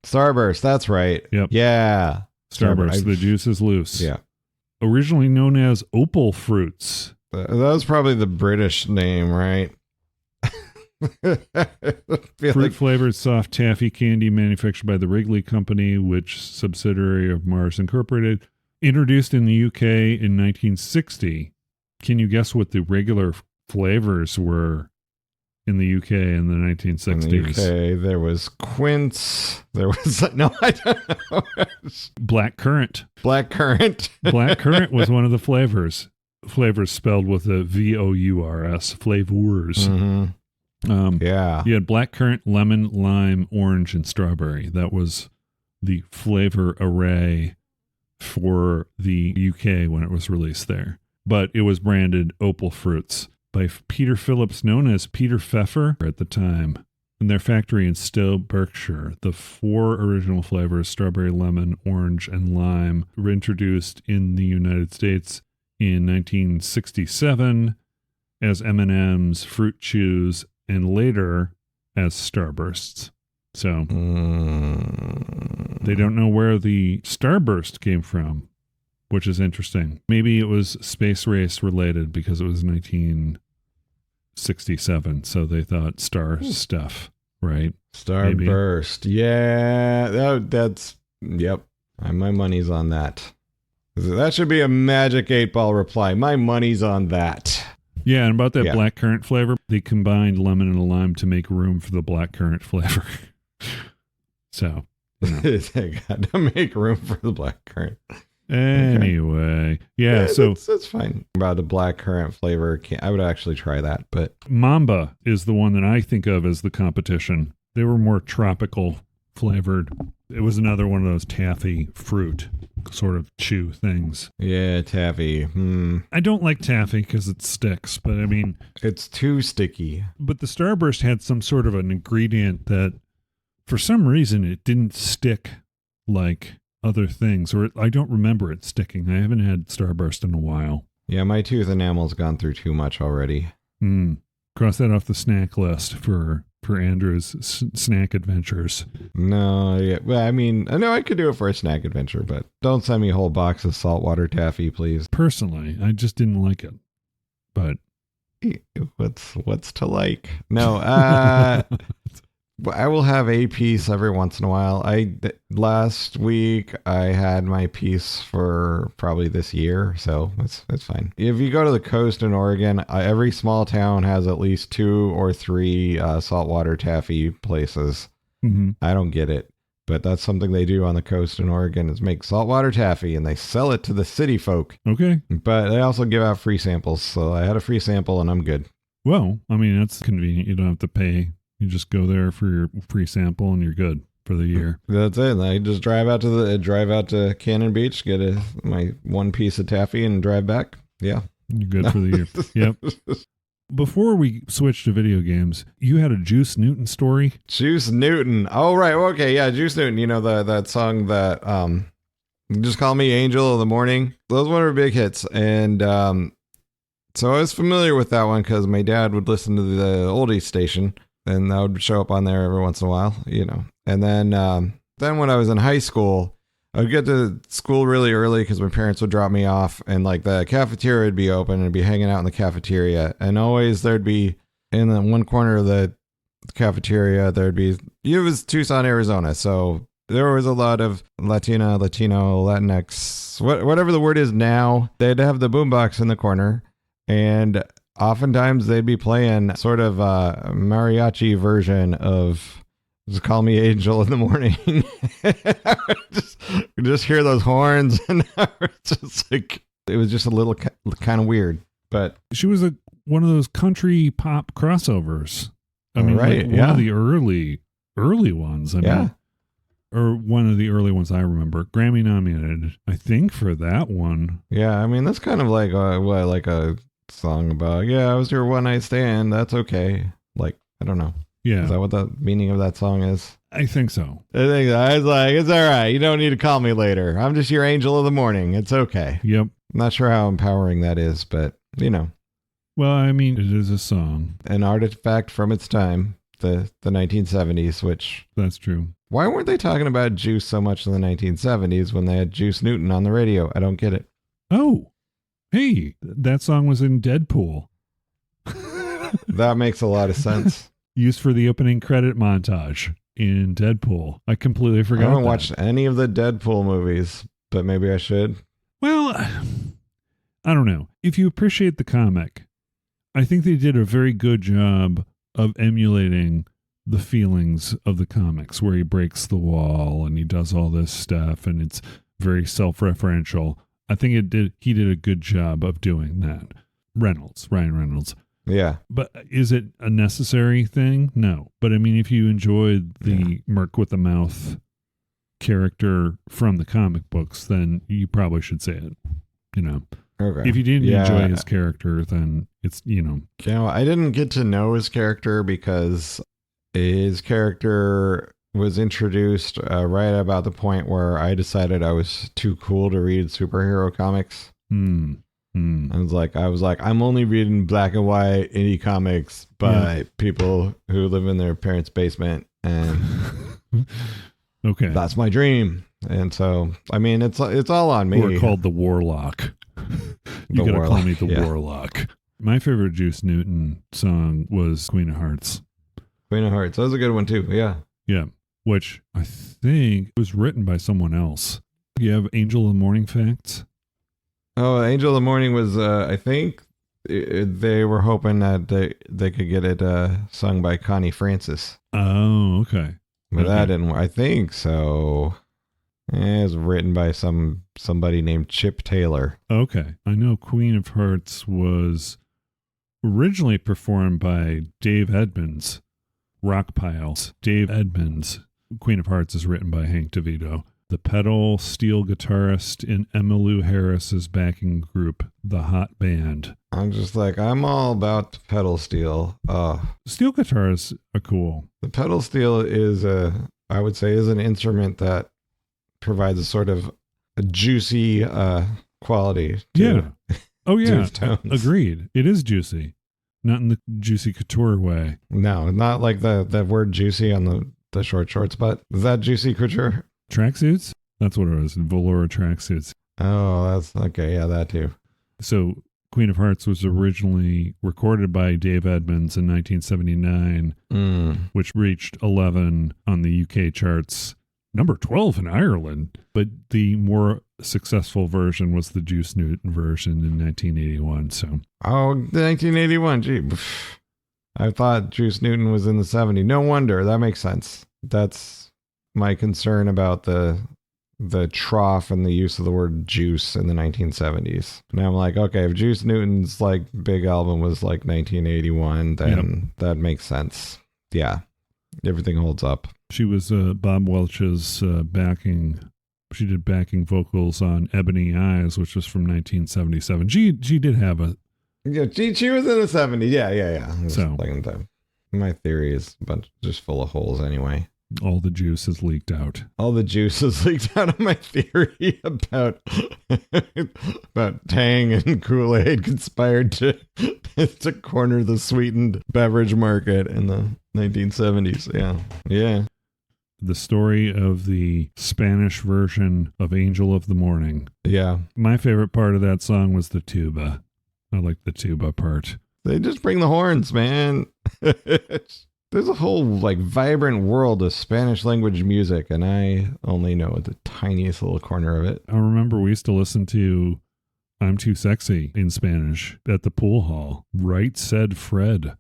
Starburst, that's right. Yep. Yeah. Starburst, the juice is loose. Yeah. Originally known as Opal Fruits. That was probably the British name, right? Fruit flavored soft taffy candy manufactured by the Wrigley Company, which subsidiary of Mars Incorporated. Introduced in the UK in 1960. Can you guess what the regular flavors were in the UK in the 1960s? In the UK, there was quince. There was, no, I don't know. Black currant. Black currant. Black currant was one of the flavors. Flavors spelled with a V-O-U-R-S. Flavors. Mm-hmm. Yeah. You had black currant, lemon, lime, orange, and strawberry. That was the flavor array for the UK when it was released there. But it was branded Opal Fruits by Peter Phillips, known as Peter Pfeffer at the time. In their factory in Stowe, Berkshire, the 4 original flavors, strawberry, lemon, orange, and lime, were introduced in the United States in 1967 as M&M's, Fruit Chews, and later as Starbursts. So they don't know where the Starburst came from, which is interesting. Maybe it was Space Race related because it was 1967, so they thought star stuff, right? Starburst. Maybe. Yeah, that's, yep. My money's on that. That should be a Magic 8-Ball reply. My money's on that. Yeah, and about that black currant flavor, they combined lemon and a lime to make room for the black currant flavor. So, they got to make room for the black currant. Anyway, yeah, so that's fine. About the black currant flavor, I would actually try that. But Mamba is the one that I think of as the competition. They were more tropical flavored. It was another one of those taffy fruit sort of chew things. Yeah, taffy. I don't like taffy because it sticks, but I mean, it's too sticky. But the Starburst had some sort of an ingredient that, for some reason, it didn't stick like other things, or I don't remember it sticking. I haven't had Starburst in a while. Yeah, my tooth enamel's gone through too much already. Cross that off the snack list for Andrew's snack adventures. No, yeah, well, I mean, I know I could do it for a snack adventure, but don't send me a whole box of saltwater taffy, please. Personally, I just didn't like it. But what's to like? No, I will have a piece every once in a while. Last week I had my piece for probably this year, so it's fine. If you go to the coast in Oregon, every small town has at least 2 or 3 saltwater taffy places. Mm-hmm. I don't get it, but that's something they do on the coast in Oregon is make saltwater taffy, and they sell it to the city folk. Okay. But they also give out free samples, so I had a free sample and I'm good. Well, I mean, that's convenient. You don't have to pay. You just go there for your free sample and you're good for the year. That's it. I just drive out to Cannon Beach, get my 1 piece of taffy and drive back. Yeah. You're good for the year. Yep. Before we switch to video games, you had a Juice Newton story. Juice Newton. Oh, right. Okay. Yeah. Juice Newton. You know, that song that, Just Call Me Angel of the Morning. Those were one of her big hits. And, so I was familiar with that one because my dad would listen to the oldies station. And that would show up on there every once in a while, you know. And then when I was in high school, I would get to school really early because my parents would drop me off, and like the cafeteria would be open and I'd be hanging out in the cafeteria. And always there'd be in the one corner of the cafeteria, it was Tucson, Arizona. So there was a lot of Latino, Latinx, whatever the word is now. They'd have the boombox in the corner, and oftentimes they'd be playing sort of a mariachi version of Just Call Me Angel in the Morning. I would just hear those horns, and I was just like, it was just a little kind of weird. But she was one of those country pop crossovers. I mean, right, like one of the early ones. I mean, or one of the early ones I remember. Grammy nominated, I think, for that one. Yeah, I mean, that's kind of like a song about, yeah, I was your one night stand. That's okay. Like, I don't know. Yeah. Is that what the meaning of that song is? I think so. I was like, it's all right. You don't need to call me later. I'm just your angel of the morning. It's okay. Yep. Not sure how empowering that is, but, you know. Well, I mean, it is a song. An artifact from its time, the 1970s, which... That's true. Why weren't they talking about Juice so much in the 1970s when they had Juice Newton on the radio? I don't get it. Oh, hey, that song was in Deadpool. That makes a lot of sense. Used for the opening credit montage in Deadpool. I completely forgot. I haven't watched any of the Deadpool movies, but maybe I should. Well, I don't know. If you appreciate the comic, I think they did a very good job of emulating the feelings of the comics, where he breaks the wall and he does all this stuff and it's very self-referential. I think he did a good job of doing that. Ryan Reynolds. Yeah. But is it a necessary thing? No. But I mean, if you enjoyed the Merc with the Mouth character from the comic books, then you probably should say it. You know, okay. If you didn't enjoy his character, then it's, you know. You know, I didn't get to know his character because his character was introduced right about the point where I decided I was too cool to read superhero comics. I was like, I'm only reading black and white indie comics by people who live in their parents' basement, and okay, that's my dream. And so, I mean, it's all on me. We're called the Warlock. You gotta call me the Warlock. My favorite Juice Newton song was Queen of Hearts. Queen of Hearts. That was a good one too. Yeah. Yeah. Which I think was written by someone else. You have Angel of the Morning Facts? Oh, Angel of the Morning was, I think they were hoping that they could get it sung by Connie Francis. Oh, okay. But that didn't work. I think so. It was written by somebody named Chip Taylor. Okay. I know Queen of Hearts was originally performed by Dave Edmunds, Rock Piles. Dave Edmunds. Queen of Hearts is written by Hank DeVito. The pedal steel guitarist in Emmylou Harris's backing group, The Hot Band. I'm just like, I'm all about the pedal steel. Steel guitars are cool. The pedal steel is I would say is an instrument that provides a sort of a juicy quality to Oh yeah. tones. Agreed. It is juicy. Not in the juicy couture way. No, not like the word juicy on the short shorts, but is that juicy couture? Tracksuits? That's what it was. Velour tracksuits. Oh, that's okay. Yeah, that too. So Queen of Hearts was originally recorded by Dave Edmunds in 1979, which reached 11 on the UK charts, number 12 in Ireland. But the more successful version was the Juice Newton version in 1981. So, 1981. Gee, I thought Juice Newton was in the 70s. No wonder. That makes sense. That's my concern about the trough and the use of the word juice in the 1970s. And I'm like, okay, if Juice Newton's like big album was like 1981, then that makes sense. Yeah, everything holds up. She was Bob Welch's backing. She did backing vocals on Ebony Eyes, which was from 1977. She did have a... Yeah, she was in the 70s. Yeah. So my theory is just full of holes anyway. All the juice is leaked out. All the juice is leaked out of my theory about Tang and Kool-Aid conspired to corner the sweetened beverage market in the 1970s. Yeah. The story of the Spanish version of Angel of the Morning. Yeah. My favorite part of that song was the tuba. I like the tuba part. They just bring the horns, man. There's a whole like vibrant world of Spanish language music, and I only know the tiniest little corner of it. I remember we used to listen to I'm Too Sexy in Spanish at the pool hall. Right said Fred.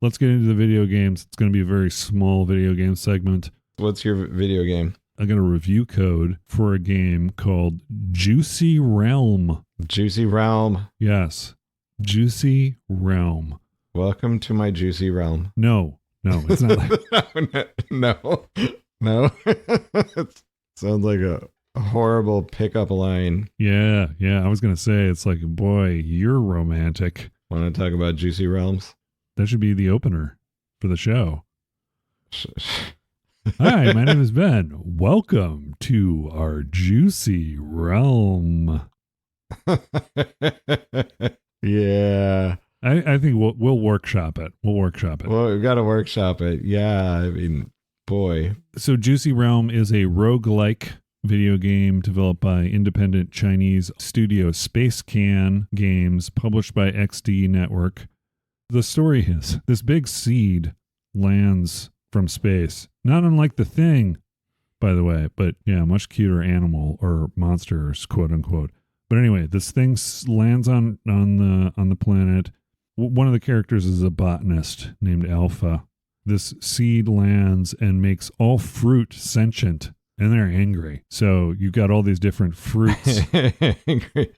Let's get into the video games. It's going to be a very small video game segment. What's your video game? I got a review code for a game called Juicy Realm. Juicy Realm. Yes. Juicy Realm. Welcome to my Juicy Realm. No, it's not like... No. It sounds like a horrible pickup line. Yeah. I was going to say, it's like, boy, you're romantic. Want to talk about Juicy Realms? That should be the opener for the show. Hi, my name is Ben. Welcome to our Juicy Realm. Yeah. I think we'll workshop it. Well, we've got to workshop it. Yeah, I mean, boy. So Juicy Realm is a roguelike video game developed by independent Chinese studio Space Can Games, published by XD Network. The story is this big seed lands from space, not unlike The Thing, by the way, but yeah, much cuter animal or monsters, quote unquote. But anyway, this thing lands on the planet. One of the characters is a botanist named Alpha. This seed lands and makes all fruit sentient, and they're angry. So you've got all these different fruits that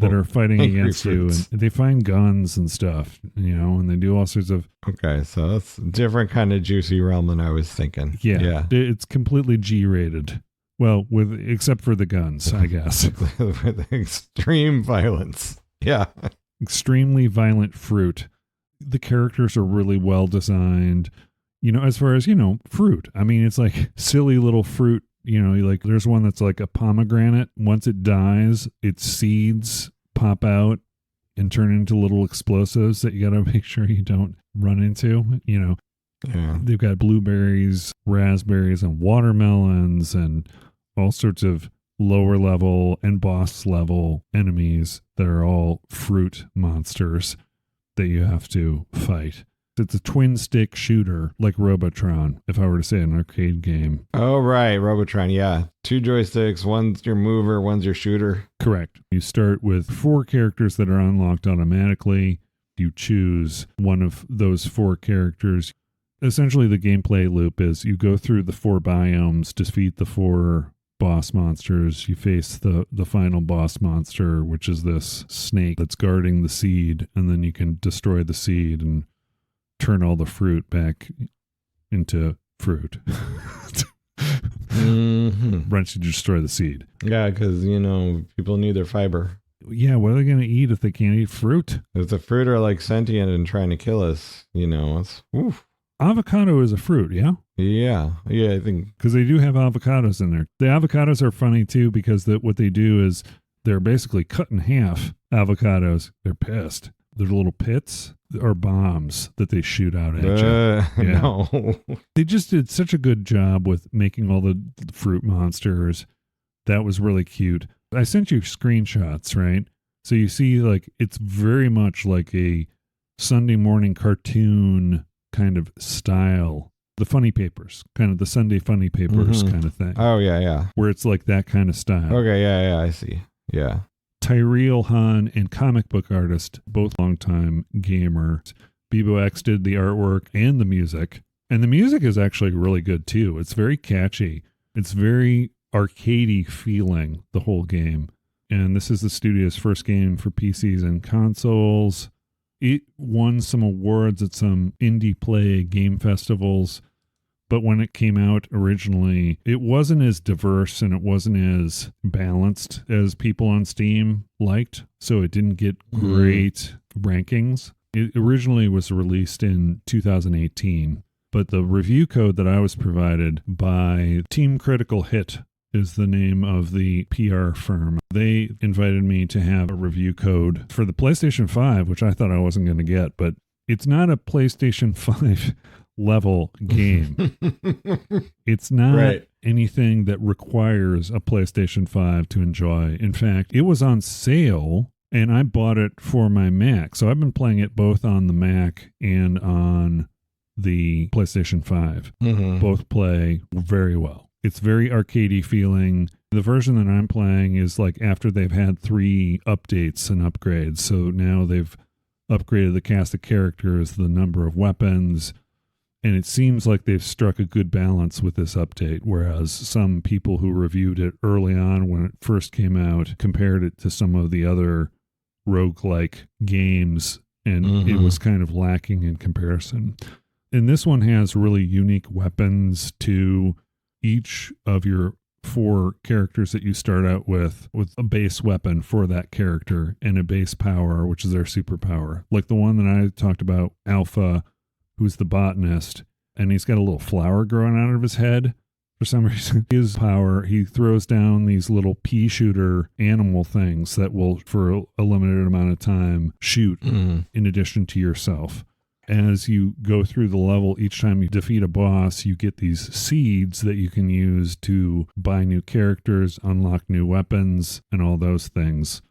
are fighting against fruits. You, and they find guns and stuff, and they do all sorts of... Okay, so that's a different kind of Juicy Realm than I was thinking. Yeah. It's completely G-rated. Well, except for the guns, I guess. With extreme violence. Yeah. Extremely violent fruit. The characters are really well designed. As far as, fruit. I mean, it's like silly little fruit. Like there's one that's like a pomegranate. Once it dies, its seeds pop out and turn into little explosives that you got to make sure you don't run into. Yeah. They've got blueberries, raspberries, and watermelons, and all sorts of lower level and boss level enemies that are all fruit monsters that you have to fight. It's a twin stick shooter like Robotron, if I were to say an arcade game. Oh, right. Robotron. Yeah. 2 joysticks. One's your mover. One's your shooter. Correct. You start with 4 characters that are unlocked automatically. You choose one of those 4 characters. Essentially, the gameplay loop is you go through the 4 biomes, defeat the 4 boss monsters. You face the final boss monster, which is this snake that's guarding the seed, and then you can destroy the seed and turn all the fruit back into fruit. Once you destroy the seed. Yeah, because, people need their fiber. Yeah, what are they going to eat if they can't eat fruit? If the fruit are like sentient and trying to kill us, it's... Oof. Avocado is a fruit, yeah? Yeah, I think... Because they do have avocados in there. The avocados are funny, too, because what they do is they're basically cut in half avocados. They're pissed. They're little pits or bombs that they shoot out at you. Yeah. No. They just did such a good job with making all the fruit monsters. That was really cute. I sent you screenshots, right? So you see, it's very much like a Sunday morning cartoon kind of style. The funny papers, kind of the Sunday funny papers kind of thing. Oh, yeah. Where it's like that kind of style. Okay, yeah, I see. Yeah. Tyrell Hahn and comic book artist, both longtime gamers. Bebo X did the artwork and the music. And the music is actually really good too. It's very catchy. It's very arcadey feeling, the whole game. And this is the studio's first game for PCs and consoles. It won some awards at some indie play game festivals. But when it came out originally, it wasn't as diverse and it wasn't as balanced as people on Steam liked. So it didn't get great rankings. It originally was released in 2018. But the review code that I was provided by Team Critical Hit is the name of the PR firm. They invited me to have a review code for the PlayStation 5, which I thought I wasn't going to get. But it's not a PlayStation 5 level game. It's not anything that requires a PlayStation 5 to enjoy. In fact, it was on sale and I bought it for my Mac. So I've been playing it both on the Mac and on the PlayStation 5. Both play very well. It's very arcadey feeling. The version that I'm playing is like after they've had 3 updates and upgrades. So now they've upgraded the cast of characters, the number of weapons, and it seems like they've struck a good balance with this update, whereas some people who reviewed it early on when it first came out compared it to some of the other roguelike games, and it was kind of lacking in comparison. And this one has really unique weapons too. Each of your 4 characters that you start out with a base weapon for that character and a base power, which is their superpower. Like the one that I talked about, Alpha, who's the botanist, and he's got a little flower growing out of his head. For some reason, his power, he throws down these little pea shooter animal things that will, for a limited amount of time, shoot in addition to yourself. As you go through the level, each time you defeat a boss, you get these seeds that you can use to buy new characters, unlock new weapons, and all those things.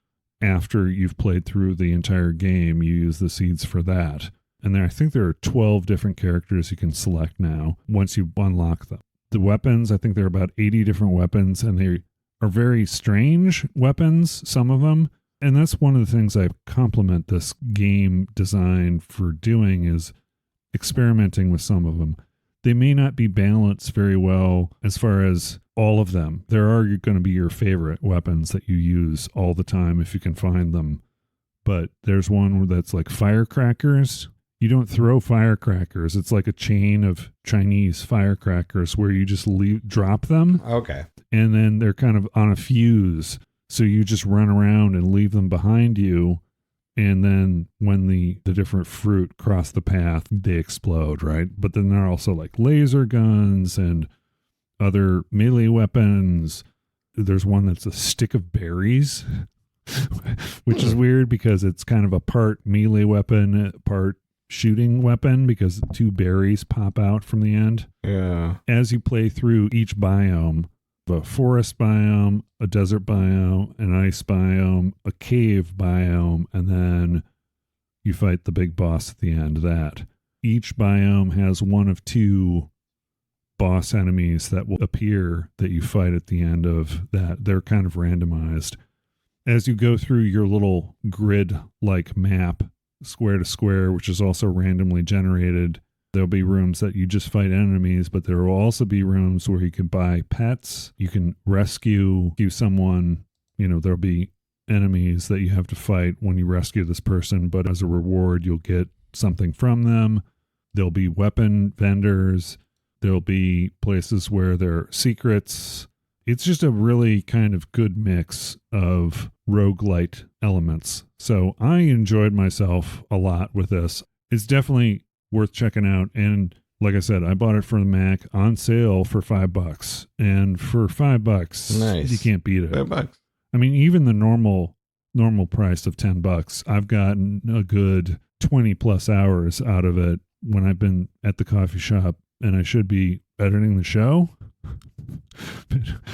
After you've played through the entire game, you use the seeds for that. And I think there are 12 different characters you can select now once you unlock them. The weapons, I think there are about 80 different weapons, and they are very strange weapons, some of them. And that's one of the things I compliment this game design for doing, is experimenting with some of them. They may not be balanced very well as far as all of them. There are going to be your favorite weapons that you use all the time if you can find them. But there's one that's like firecrackers. You don't throw firecrackers. It's like a chain of Chinese firecrackers where you just drop them. Okay. And then they're kind of on a fuse. So you just run around and leave them behind you. And then when the different fruit cross the path, they explode, right? But then there are also like laser guns and other melee weapons. There's one that's a stick of berries, which is weird because it's kind of a part melee weapon, part shooting weapon, because 2 berries pop out from the end. Yeah. As you play through each biome, a forest biome, a desert biome, an ice biome, a cave biome, and then you fight the big boss at the end of that. Each biome has one of 2 boss enemies that will appear that you fight at the end of that. They're kind of randomized. As you go through your little grid-like map, square to square, which is also randomly generated, there'll be rooms that you just fight enemies, but there will also be rooms where you can buy pets. You can rescue someone. There'll be enemies that you have to fight when you rescue this person, but as a reward, you'll get something from them. There'll be weapon vendors. There'll be places where there are secrets. It's just a really kind of good mix of roguelite elements. So I enjoyed myself a lot with this. It's definitely worth checking out. And like I said, I bought it for the Mac on sale for $5. And for $5, nice. You can't beat it. $5. I mean, even the normal price of $10, I've gotten a good 20 plus hours out of it when I've been at the coffee shop, and I should be editing the show.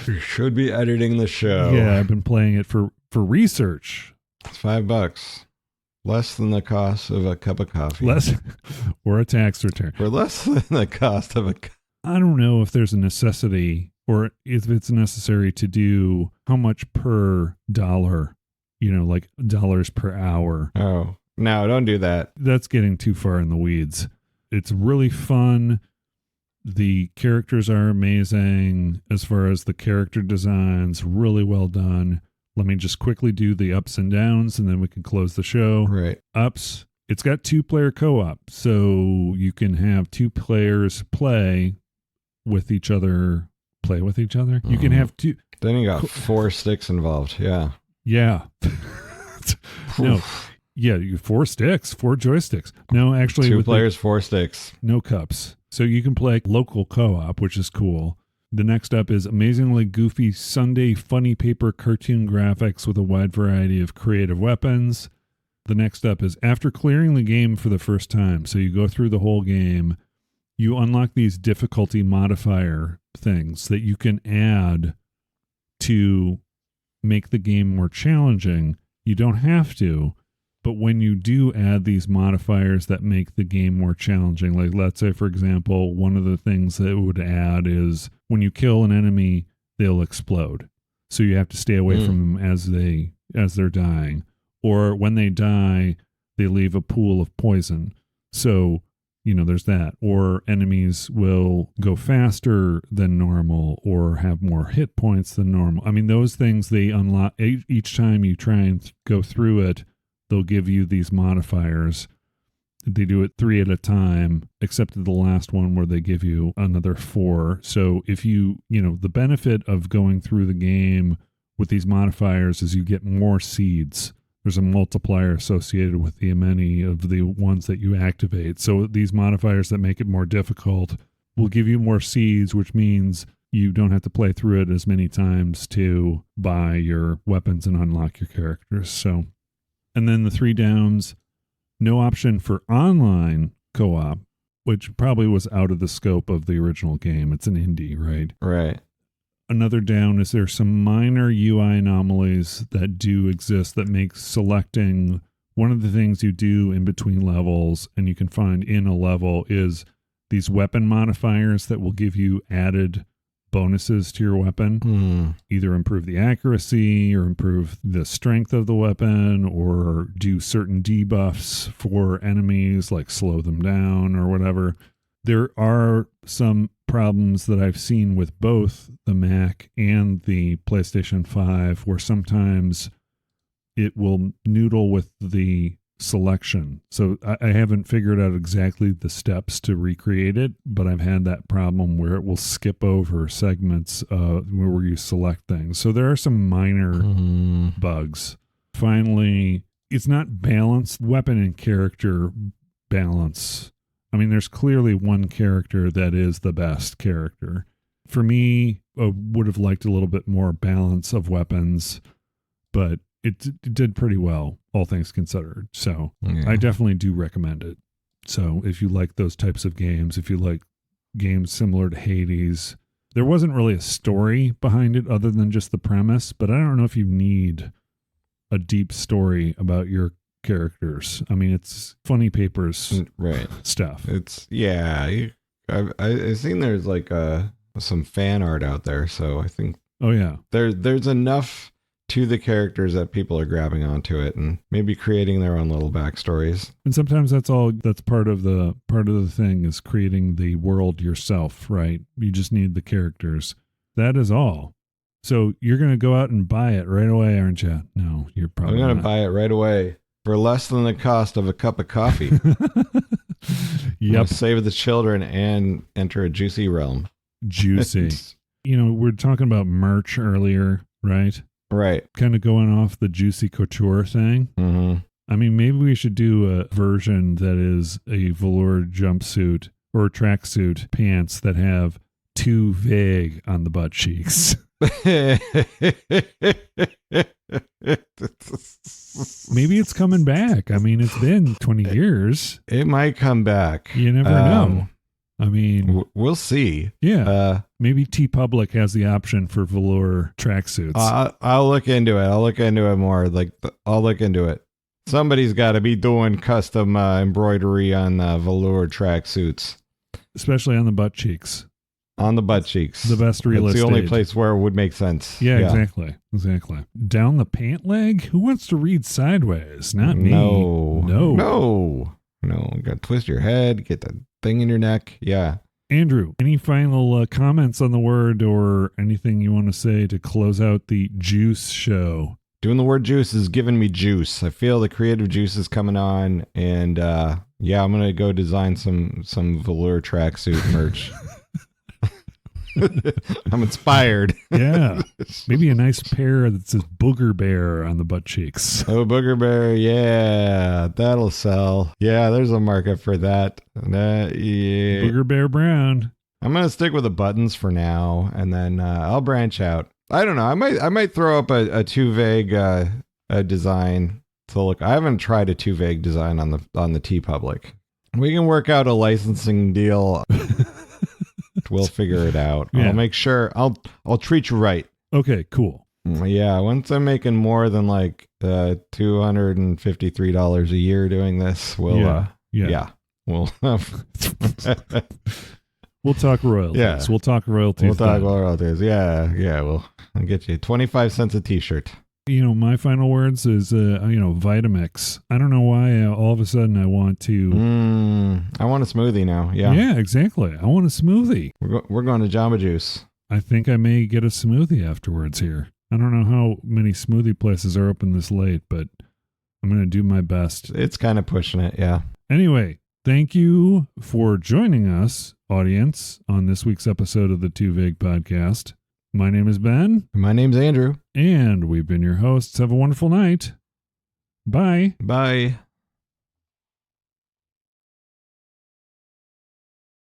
You should be editing the show. Yeah, I've been playing it for research. It's $5. Less than the cost of a cup of coffee. Less, or a tax return. For less than the cost of a I don't know if there's a necessity, or if it's necessary to do how much per dollar, like dollars per hour. Oh, no, don't do that. That's getting too far in the weeds. It's really fun. The characters are amazing as far as the character designs, really well done. Let me just quickly do the ups and downs, and then we can close the show. Right. Ups, it's got 2-player co-op, so you can have 2 players play with each other. You can have 2. Then you got 4 sticks involved. Yeah. Yeah. No. Yeah, you 4 sticks, 4 joysticks. No, actually. 2 players, 4 sticks. No cups. So you can play local co-op, which is cool. The next up is amazingly goofy Sunday funny paper cartoon graphics with a wide variety of creative weapons. The next up is after clearing the game for the first time, so you go through the whole game, you unlock these difficulty modifier things that you can add to make the game more challenging. You don't have to, but when you do add these modifiers that make the game more challenging, like let's say, for example, one of the things that it would add is when you kill an enemy, they'll explode. So you have to stay away from them as they're dying. Or when they die, they leave a pool of poison. So, there's that. Or enemies will go faster than normal or have more hit points than normal. I mean, those things they unlock each time you try and go through it. They'll give you these modifiers. They do it 3 at a time, except the last one where they give you another 4. So if the benefit of going through the game with these modifiers is you get more seeds. There's a multiplier associated with the many of the ones that you activate. So these modifiers that make it more difficult will give you more seeds, which means you don't have to play through it as many times to buy your weapons and unlock your characters. So, and then the 3 downs, no option for online co-op, which probably was out of the scope of the original game. It's an indie, right? Right. Another down is there's some minor UI anomalies that do exist that make selecting one of the things you do in between levels and you can find in a level is these weapon modifiers that will give you added bonuses to your weapon, either improve the accuracy or improve the strength of the weapon or do certain debuffs for enemies like slow them down or whatever. There are some problems that I've seen with both the Mac and the PlayStation 5 where sometimes it will noodle with the selection. So I haven't figured out exactly the steps to recreate it, but I've had that problem where it will skip over segments where you select things. So there are some minor bugs. Finally, it's not balanced weapon and character balance. I mean, there's clearly one character that is the best character. For me, I would have liked a little bit more balance of weapons, but it did pretty well, all things considered. So I definitely do recommend it. So if you like those types of games, if you like games similar to Hades, there wasn't really a story behind it other than just the premise, but I don't know if you need a deep story about your characters. I mean, it's funny papers stuff. It's I've seen there's like some fan art out there, so I think there's enough to the characters that people are grabbing onto it and maybe creating their own little backstories. And sometimes that's part of the thing is creating the world yourself, right? You just need the characters. That is all. So you're going to go out and buy it right away, aren't you? No, you're probably I'm going to buy it right away for less than the cost of a cup of coffee. Yep. Save the children and enter a juicy realm. Juicy. We're talking about merch earlier, right? Right. Kind of going off the juicy couture thing. Mm-hmm. I mean, maybe we should do a version that is a velour jumpsuit or tracksuit pants that have too vague on the butt cheeks. Maybe it's coming back. I mean, it's been 20 years. It might come back. You never know. I mean, we'll see. Yeah. Maybe TeePublic has the option for velour tracksuits. I'll look into it. I'll look into it more. I'll look into it. Somebody's got to be doing custom embroidery on velour tracksuits, especially on the butt cheeks. On the butt cheeks, the best real estate. It's the only place where it would make sense. Yeah, exactly. Down the pant leg. Who wants to read sideways? Not me. No. You got to twist your head, get the thing in your neck. Yeah. Andrew, any final comments on the word or anything you want to say to close out the Juice show? Doing the word juice is giving me juice. I feel the creative juice is coming on, and I'm gonna go design some velour tracksuit merch. I'm inspired. Yeah. Maybe a nice pair that says Booger Bear on the butt cheeks. Oh, Booger Bear. Yeah, that'll sell. Yeah, there's a market for that. Yeah. Booger Bear Brown. I'm going to stick with the buttons for now, and then I'll branch out. I don't know. I might throw up a too vague design to look. I haven't tried a too vague design on the TeePublic. We can work out a licensing deal. We'll figure it out. Yeah. I'll make sure. I'll treat you right. Okay, cool. Yeah, once I'm making more than like $253 a year doing this, we'll we'll talk royalties. Yeah. We'll talk royalties. We'll talk royalties. Yeah. I'll get you 25 cents a t-shirt. My final words is, Vitamix. I don't know why all of a sudden I want to... I want a smoothie now. Yeah. Yeah, exactly. I want a smoothie. We're going to Jamba Juice. I think I may get a smoothie afterwards here. I don't know how many smoothie places are open this late, but I'm going to do my best. It's kind of pushing it, yeah. Anyway, thank you for joining us, audience, on this week's episode of the Too Vague Podcast. My name is Ben. My name's Andrew. And we've been your hosts. Have a wonderful night. Bye. Bye.